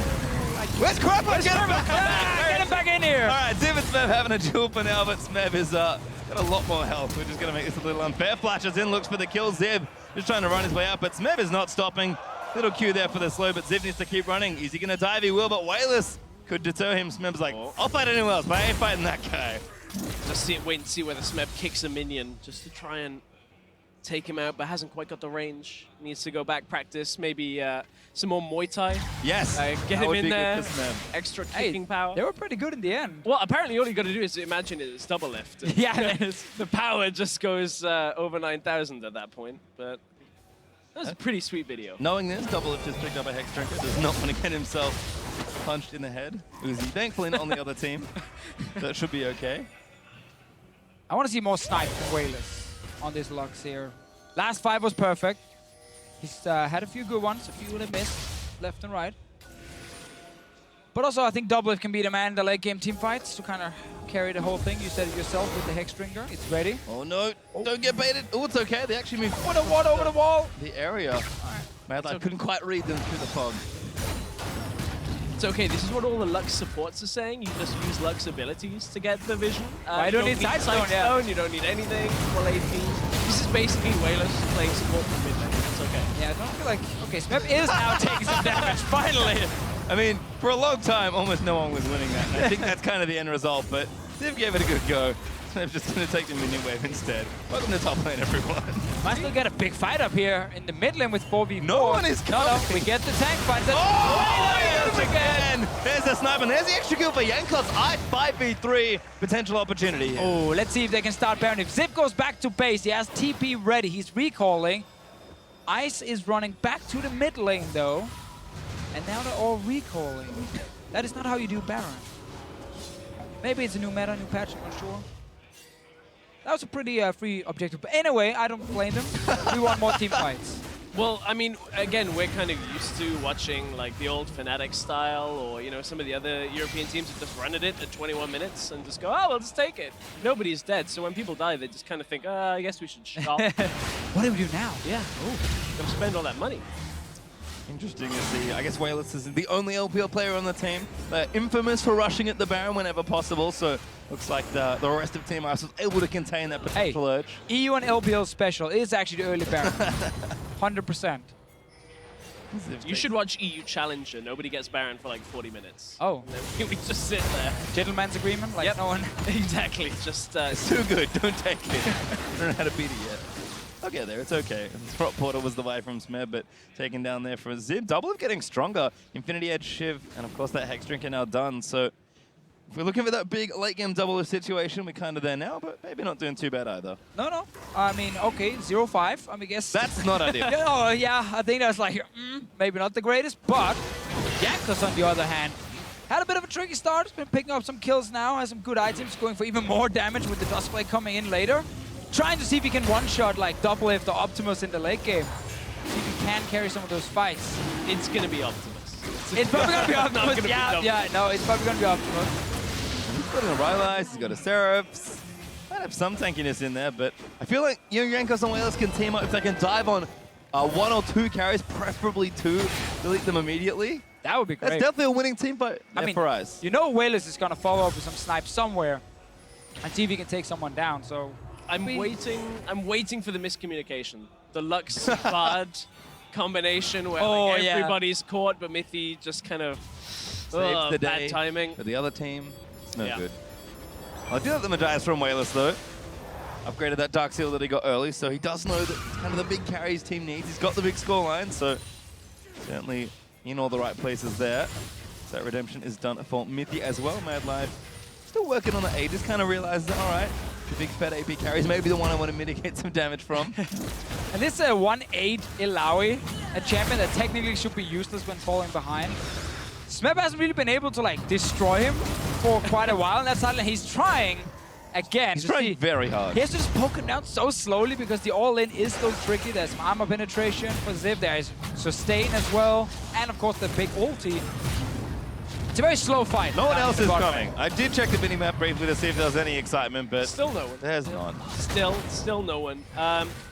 Where's Crapper? Get him back! Get him back in here! All right, Ziv and Smeb having a duel for now, but Smeb is got a lot more health, which is going to make this a little unfair. Flashes in, looks for the kill. Ziv just trying to run his way up, but Smeb is not stopping. Little Q there for the slow, but Ziv needs to keep running. Is he going to dive? He will, but Wayless could deter him. Smeb's like, I'll fight anyone else, but I ain't fighting that guy. Just wait and see whether Smeb kicks a minion just to try and take him out, but hasn't quite got the range. Needs to go back practice, maybe some more Muay Thai. Yes, get him in there. Smeb. Extra kicking power. They were pretty good in the end. Well, apparently all you got to do is imagine it's Double Lift. Yeah, the power just goes over 9,000 at that point. But that was a pretty sweet video. Knowing this, Double Lift just picked up a Hex Drinker. Does not want to get himself punched in the head. Uzi, thankfully not on the other team. So it should be okay. I want to see more snipe from Wayless on this Lux here. Last 5 was perfect. He's had a few good ones, a few that missed, left and right. But also, I think Double Lift can be the man in the late game team fights to kind of carry the whole thing. You said it yourself with the Hex Stringer. It's ready. Oh no, don't get baited. Oh, it's okay. They actually moved over the wall. The area. Mad Lad couldn't quite read them through the fog. It's okay, this is what all the Lux supports are saying. You just use Lux abilities to get the vision. I don't need Sidestone, yeah. You don't need anything. Full AP. This is basically Wayless playing support from mid lane. It's okay. Yeah, I don't feel like... Okay, Smeb is now taking some damage, finally. I mean, for a long time, almost no one was winning that. And I think that's kind of the end result, but Ziv gave it a good go. Smeb's just going to take the minion wave instead. Welcome to top lane, everyone. Might still get a big fight up here in the mid lane with 4v4. No one is coming. No, we get the tank fight. Oh! again. There's the sniper, and there's the extra kill for Yankos. 5v3 potential opportunity here. Oh, let's see if they can start Baron. If Zip goes back to base, he has TP ready. He's recalling. Ice is running back to the mid lane, though. And now they're all recalling. That is not how you do Baron. Maybe it's a new meta, new patch, I'm not sure. That was a pretty free objective. But anyway, I don't blame them. We want more team fights. Well, I mean, again, we're kind of used to watching like the old Fnatic style, or you know, some of the other European teams that just run at it at 21 minutes and just go, oh, we'll just take it. Nobody's dead, so when people die, they just kind of think, I guess we should stop. What do we do now? Yeah, gotta spend all that money. Interesting to see. I guess Wayless is the only LPL player on the team. They're infamous for rushing at the Baron whenever possible, so looks like the rest of Team Ice was able to contain that potential urge. EU and LPL special is actually the early Baron. 100%. You should watch EU Challenger. Nobody gets Baron for like 40 minutes. Oh. And then we just sit there. Gentleman's agreement? Like no one... Exactly. Just it's too good. Don't take it. I don't know how to beat it yet. I'll get there. It's okay. Prop Portal was the buy from Smeb, but taken down there for Zib. Double getting stronger. Infinity Edge Shiv, and of course that Hex Drinker now done. So if we're looking for that big late game double situation, we're kind of there now, but maybe not doing too bad either. No. I mean, okay, 0-5. I mean, guess that's not ideal. Oh yeah, I think that's like maybe not the greatest, but Yankos on the other hand had a bit of a tricky start. Has been picking up some kills now. Has some good items, going for even more damage with the Duskblade coming in later. Trying to see if he can one-shot like Doublelift or Optimus in the late game. See if he can carry some of those fights. It's gonna be Optimus. It's probably gonna be Optimus. It's probably gonna be Optimus. He's got a Rylai's, he's got a Seraphs. Might have some tankiness in there, but I feel like Yankos and Wayless can team up if they can dive on 1 or 2 carries, preferably 2, delete them immediately. That would be great. That's definitely a winning team fight for Ice. You know Wayless is gonna follow up with some snipes somewhere and see if he can take someone down. So I'm waiting for the miscommunication. The Lux Bard combination where like, everybody's caught, but Mithy just kind of saves the day bad timing for the other team. It's no good. I do like the Magias from Wayless though. Upgraded that Dark Seal that he got early, so he does know that kind of the big carry his team needs. He's got the big scoreline, so certainly in all the right places there. So that redemption is done for Mithy as well. Mad Life still working on the A, just kind of realizes that, all right, the big fat AP carries maybe the one I want to mitigate some damage from. And this 1-8 Ilaoi, a champion that technically should be useless when falling behind. Smeb hasn't really been able to like destroy him for quite a while, and that's suddenly he's trying again. He's trying very hard. He has to just poke him down so slowly because the all-in is still tricky. There's some armor penetration for Ziv, there is sustain as well, and of course the big ulti. It's a very slow fight. No one else is coming. I did check the minimap briefly to see if there was any excitement, but still no one. There's none. Still no one.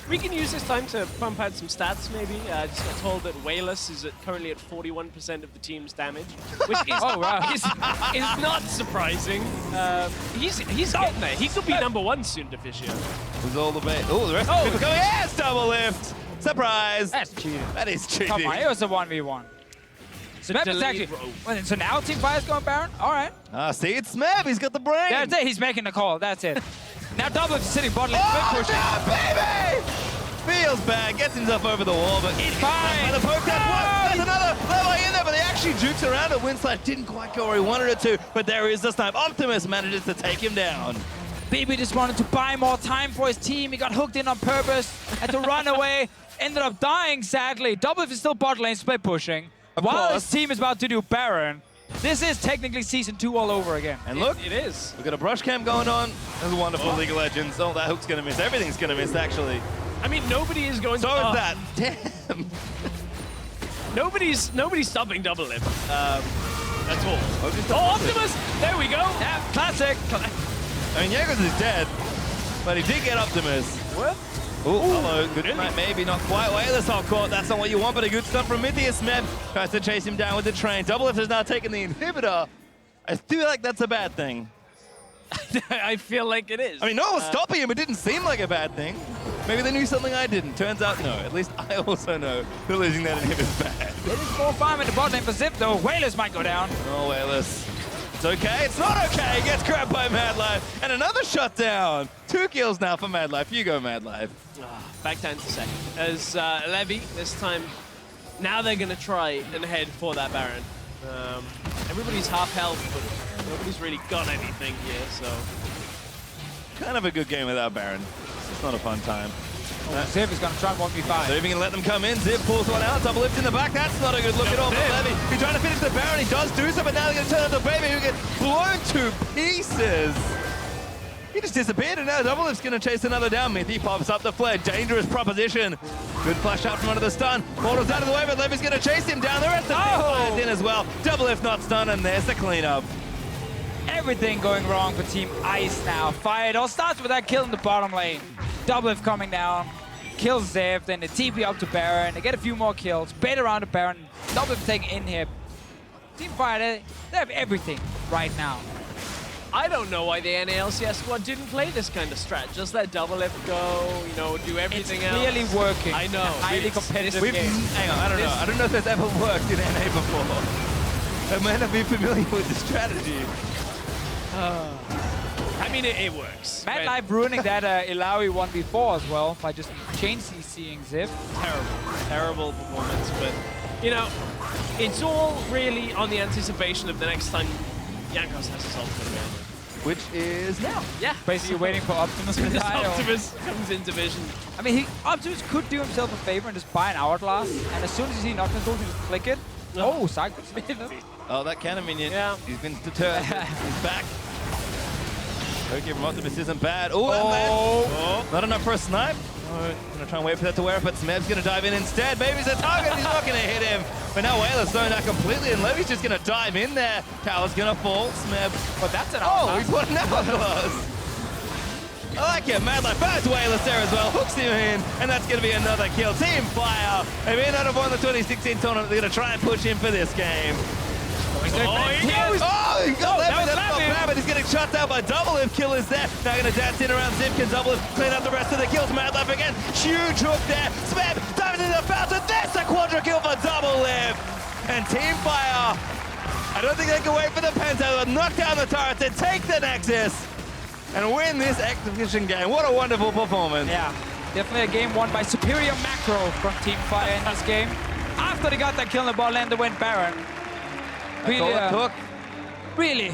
We can use this time to pump out some stats, maybe. Just got told that Wayless is currently at 41% of the team's damage, which is, is not surprising. He's getting there. He could be #1 soon, Deficio. Who's all the bait? Oh, the rest of the people going. Yes, double lift. Surprise. That's cheating. That is cheating. Come on, it was a 1v1. Smeb is actually. So now Team Fire's going Baron? All right. See, it's Smeb. He's got the brain. That's it. He's making the call. That's it. Now Doublelift is sitting bottom lane. Oh, no, baby! Feels bad. Gets himself over the wall, but it's fine. The poke There's another level in there, but they actually jukes around it. Windslash didn't quite go where he wanted it to, but there is the snipe. Optimus manages to take him down. BB just wanted to buy more time for his team. He got hooked in on purpose, had to run away, ended up dying sadly. Doublelift is still bot lane split pushing. While his team is about to do Baron, this is technically Season 2 all over again. And look, it is. We've got a brush cam going on. That's a wonderful League of Legends. Oh, that hook's going to miss. Everything's going to miss, actually. I mean, nobody is going to... So is that. Damn. Nobody's stopping Doublelift. That's all. Oh, Optimus! There we go. Yeah, classic. I mean, Jaegers is dead, but he did get Optimus. What? Oh, hello. Good night. Maybe not quite. Wayless all caught. That's not what you want, but a good stuff from Mythius. Smeb tries to chase him down with the train. Doublelift has now taken the inhibitor. I feel like that's a bad thing. I feel like it is. I mean, no one was stopping him. It didn't seem like a bad thing. Maybe they knew something I didn't. Turns out, no. At least I also know that losing that inhibitor is bad. It is 4-5 in the bot lane for Zip, though. Wayless might go down. Oh, Wayless. It's okay. It's not okay. He gets grabbed by Mad Life. And another shutdown. 2 kills now for Mad Life. You go, Mad Life. Back down to second. As Levy, this time, now they're going to try and head for that Baron. Everybody's half health, but nobody's really got anything here, so... Kind of a good game without Baron. It's not a fun time. Ziv is going to try and 1v5. So if he can let them come in, Ziv pulls one out, double lift in the back. That's not a good look at all for Levy. He's trying to finish the Baron, he does do so, but now they're going to turn on the Baby who gets blown to pieces. He just disappeared, and now double lift's going to chase another down. Mithy pops up the flare, dangerous proposition. Good flash out from under the stun. Portal's out of the way, but Levy's going to chase him down. The rest of the team fires in as well. Double lift not stunned, and there's the cleanup. Everything going wrong for Team Ice now. Fire, it all starts with that kill in the bottom lane. Double lift coming down, kills Ziv, then the TP up to Baron. They get a few more kills, bait around the Baron. Double lift taking in here. Team Fire, they have everything right now. I don't know why the NALCS squad didn't play this kind of strat. Just let double lift go, you know, do everything else. It's clearly working. I know. Highly competitive game. Hang on, I don't know. I don't know if that's ever worked in NA before. I might not be familiar with the strategy. I mean, it works. Mad Life ruining that Ilaoi 1v4 as well by just chain CCing Ziv. Terrible performance, but, you know, it's all really on the anticipation of the next time Jankos has his ultimate again. Which is now. Yeah. Basically waiting for Optimus to die. Optimus comes in division. I mean, Optimus could do himself a favor and just buy an Hourglass, and as soon as you see Nocturne Gold, he just click it. Oh, Cyclops. Oh, that cannon minion. Yeah. He's been deterred. He's back. Okay, from Optimus isn't bad. Oh, not enough for a snipe. Gonna try and wait for that to wear it, but Smeb's gonna dive in instead. Baby's a target, he's not gonna hit him. But now Wayla's thrown out completely, and Levy's just gonna dive in there. Tower's gonna fall, Smeb. But that's an Oh, he put an Hourglass. I like it, Mad Life finds Wayla's there as well, hooks him in, and that's gonna be another kill. Team Fire, they may not have won the 2016 tournament, they're gonna try and push in for this game. He goes. Oh, he got Levy, that was that's not Levy. bad, but he's getting shut down by double lift. Kill is there. Now gonna dance in around Ziv, can double lift, clean up the rest of the kills. Mad Life again, huge hook there. Smeb dives into the fountain, there's a quadra kill for double lift. And Team Fire, I don't think they can wait for the Penta. They'll knock down the turrets and take the Nexus and win this exhibition game. What a wonderful performance. Yeah, definitely a game won by superior macro from Team Fire in this game. After they got that kill in the ball lane, they went Baron. Really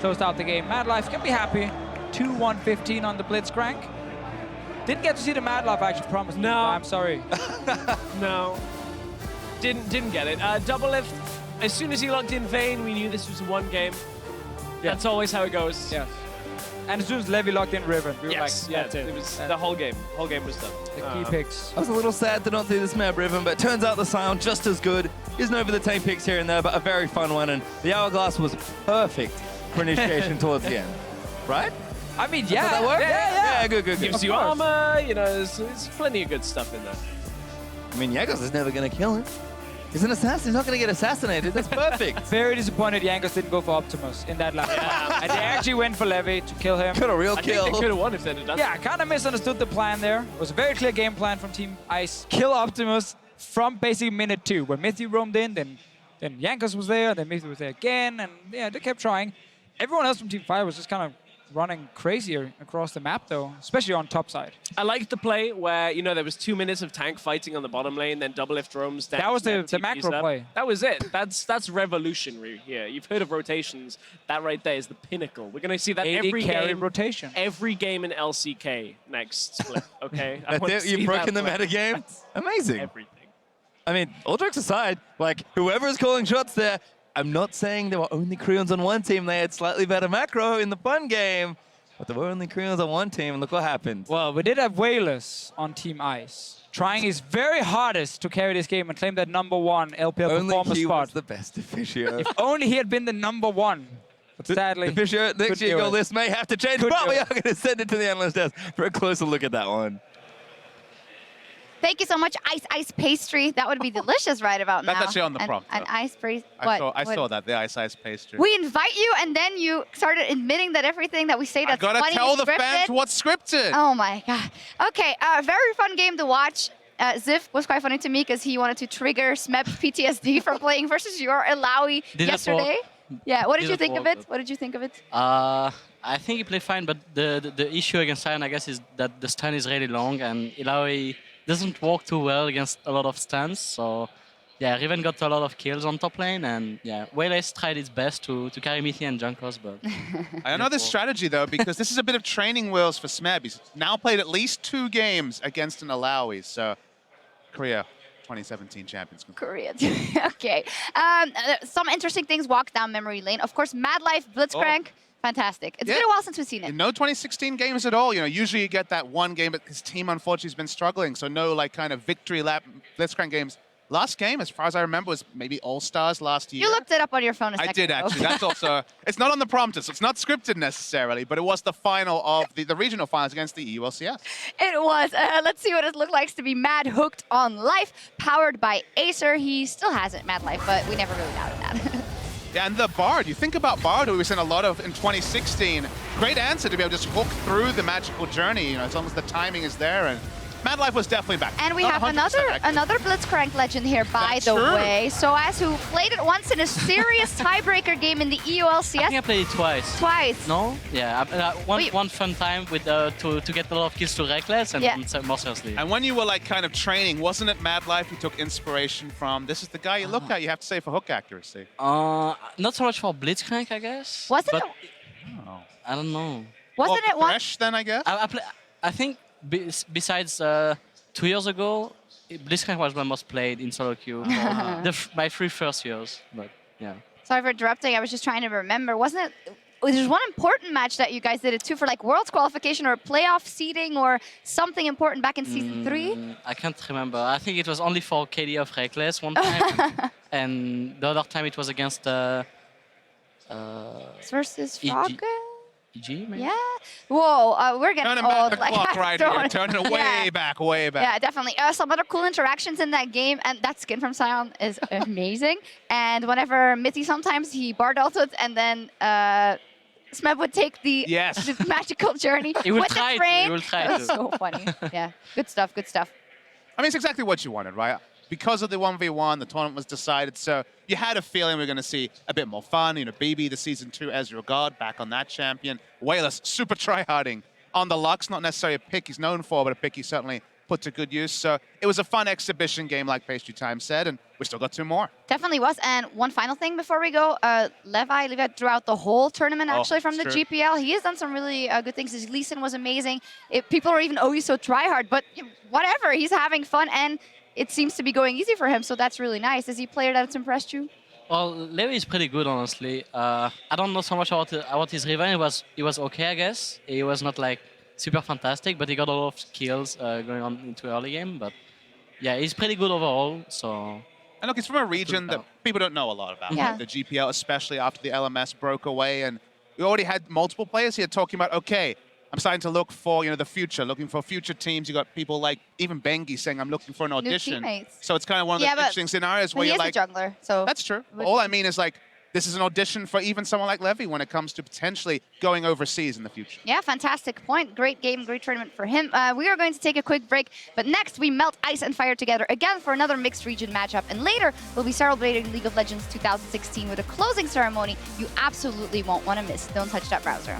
closed out the game. Mad Life can be happy. 2-1-15 on the Blitzcrank. Didn't get to see the Mad Life actually promised. No. I'm sorry. No. Didn't get it. Double lift, as soon as he locked in Vayne, we knew this was a one game. Yeah. That's always how it goes. Yes. And as soon as Levy locked in Riven, we were Yes, like, yeah, that's it was the whole game. Whole game was done. The key picks. I was a little sad to not see the Smeb Riven, but turns out the sound just as good. Isn't over the tank picks here and there, but a very fun one, and the Hourglass was perfect for initiation towards the end. Right? I mean, Did that work? Yeah, good. Gives you armor, you know, there's plenty of good stuff in there. I mean, Jankos is never going to kill him. He's an assassin. He's not going to get assassinated. That's perfect. Very disappointed Jankos didn't go for Optimus in that last round. And they actually went for Levy to kill him. Got a real I kill. think they could have won if they'd have done Yeah, kind of misunderstood the plan there. It was a very clear game plan from Team Ice. Kill Optimus from basically minute 2. When Mithy roamed in, then Jankos was there, then Mithy was there again, and yeah, they kept trying. Everyone else from Team Fire was just kind of running crazier across the map, though, especially on top side. I liked the play where, you know, there was 2 minutes of tank fighting on the bottom lane, then double lift roams down. That was the TPs macro up. play. That was it. That's revolutionary here. You've heard of rotations. That right there is the pinnacle. We're going to see that 80 every carry game. rotation. Every game in LCK next split, okay? I That's want it? to You've see broken that the play. meta game? That's Amazing. everything. I mean, all jokes aside, like, whoever is calling shots there, I'm not saying there were only Creons on one team. They had slightly better macro in the fun game. But there were only Creons on one team, and look what happened. Well, we did have Wayless on Team Ice, trying his very hardest to carry this game and claim that #1 LPL Only performer he spot. was the best officio. If only he had been the #1. But sadly, Officio, next couldn't year do goal it. list may have to change, Couldn't but do we it. are going to send it to the analyst desk for a closer look at that one. Thank you so much, Ice Pastry. That would be delicious right about now. That's actually on the prompt, An though. ice pastry. I saw that, the ice pastry. We invite you, and then you started admitting that everything that we say I that's gotta funny tell is the fans scripted. what's scripted. Oh my god. Okay, very fun game to watch. Ziv was quite funny to me because he wanted to trigger Smeb's PTSD from playing versus your Ilaoi Did it yesterday. Yeah, what did Did you it think of work, it? What did you think of it? I think he played fine, but the issue against Sion, I guess, is that the stun is really long, and Ilaoi doesn't work too well against a lot of stuns, so yeah, Riven got a lot of kills on top lane, and yeah, Waylace tried its best to carry Mithy and Junkos, but I know this strategy, though, because this is a bit of training wheels for Smeb. He's now played at least 2 games against an Alawi, so Korea 2017 champions. Korea. Okay. Some interesting things walk down memory lane. Of course, Mad Life, Blitzcrank, fantastic. It's been a while since we've seen it. No 2016 games at all. You know, usually you get that one game, but his team unfortunately has been struggling, so no like kind of victory lap Blitzcrank games. Last game, as far as I remember, was maybe All-Stars last year. You looked it up on your phone a second I did, ago. actually. That's also, it's not on the prompter, so it's not scripted necessarily, but it was the final of the regional finals against the EULCS. It was. Let's see what it looks like to be Mad hooked on life, powered by Acer. He still hasn't Mad Life, but we never really doubted that. Yeah, and the Bard. You think about Bard, who we've seen a lot of in 2016. Great answer to be able to just hook through the magical journey, you know, as long as the timing is there. And Mad Life was definitely back. And we Not have 100% another Blitzcrank legend here, by That's the true. way. Soaz, who played it once in a serious tiebreaker game in the I EULCS. think I played it twice. Twice. No? Yeah, one fun time with to get a lot of kills to Reckless, and more seriously. And when you were like kind of training, wasn't it Mad Life you took inspiration from? This is the guy you look at, you have to say, for hook accuracy. Not so much for Blitzcrank, I guess. Wasn't but it? I don't know. Wasn't it one? Fresh then, I guess? I think besides 2 years ago, Blitzcrank was the most played in solo queue for my 3 first years. But yeah. Sorry for interrupting. I was just trying to remember. Wasn't it? There's one important match that you guys did it too for like Worlds qualification or playoff seeding or something important back in season 3. I can't remember. I think it was only for KD of Reckless one time, and the other time it was against versus EG. Frog. EG, maybe? Yeah. Whoa, we're getting Turning old. back the clock right here. Turning it way back, way back. Yeah, definitely. Some other cool interactions in that game, and that skin from Sion is amazing. And whenever Mithy, sometimes he bard ulted, and then Smeb would take the magical journey He will with try the to, frame. he will try It was to. so funny. Yeah, good stuff, good stuff. I mean, it's exactly what you wanted, right? Because of the 1v1, the tournament was decided, so you had a feeling we were going to see a bit more fun. You know, BB, the Season 2 Ezreal God, back on that champion. Waylace, super tryharding on the Lux, not necessarily a pick he's known for, but a pick he certainly put to good use. So it was a fun exhibition game, like Pastry Time said, and we still got 2 more. Definitely was. And one final thing before we go, Levi throughout the whole tournament, actually, from the GPL. He has done some really good things. His Lee Sin was amazing. People are even, he's so tryhard, but whatever, he's having fun, and it seems to be going easy for him, so that's really nice. Is he a player that's impressed you? Well, Levi is pretty good, honestly. I don't know so much about his Riven. He was okay, I guess. He was not like super fantastic, but he got a lot of kills going on into early game. But yeah, he's pretty good overall. So. And look, he's from a region that people don't know a lot about. Yeah. The GPL, especially after the LMS broke away, and we already had multiple players here talking about, okay, I'm starting to look for, the future, looking for future teams. You got people like even Bengi saying, I'm looking for an audition. teammates. So it's kind of one of the interesting scenarios where he you're is like, a jungler, so that's true. All I mean is like, this is an audition for even someone like Levy when it comes to potentially going overseas in the future. Yeah, fantastic point. Great game, great tournament for him. We are going to take a quick break, but next we melt ice and fire together again for another mixed region matchup. And later, we'll be celebrating League of Legends 2016 with a closing ceremony you absolutely won't want to miss. Don't touch that browser.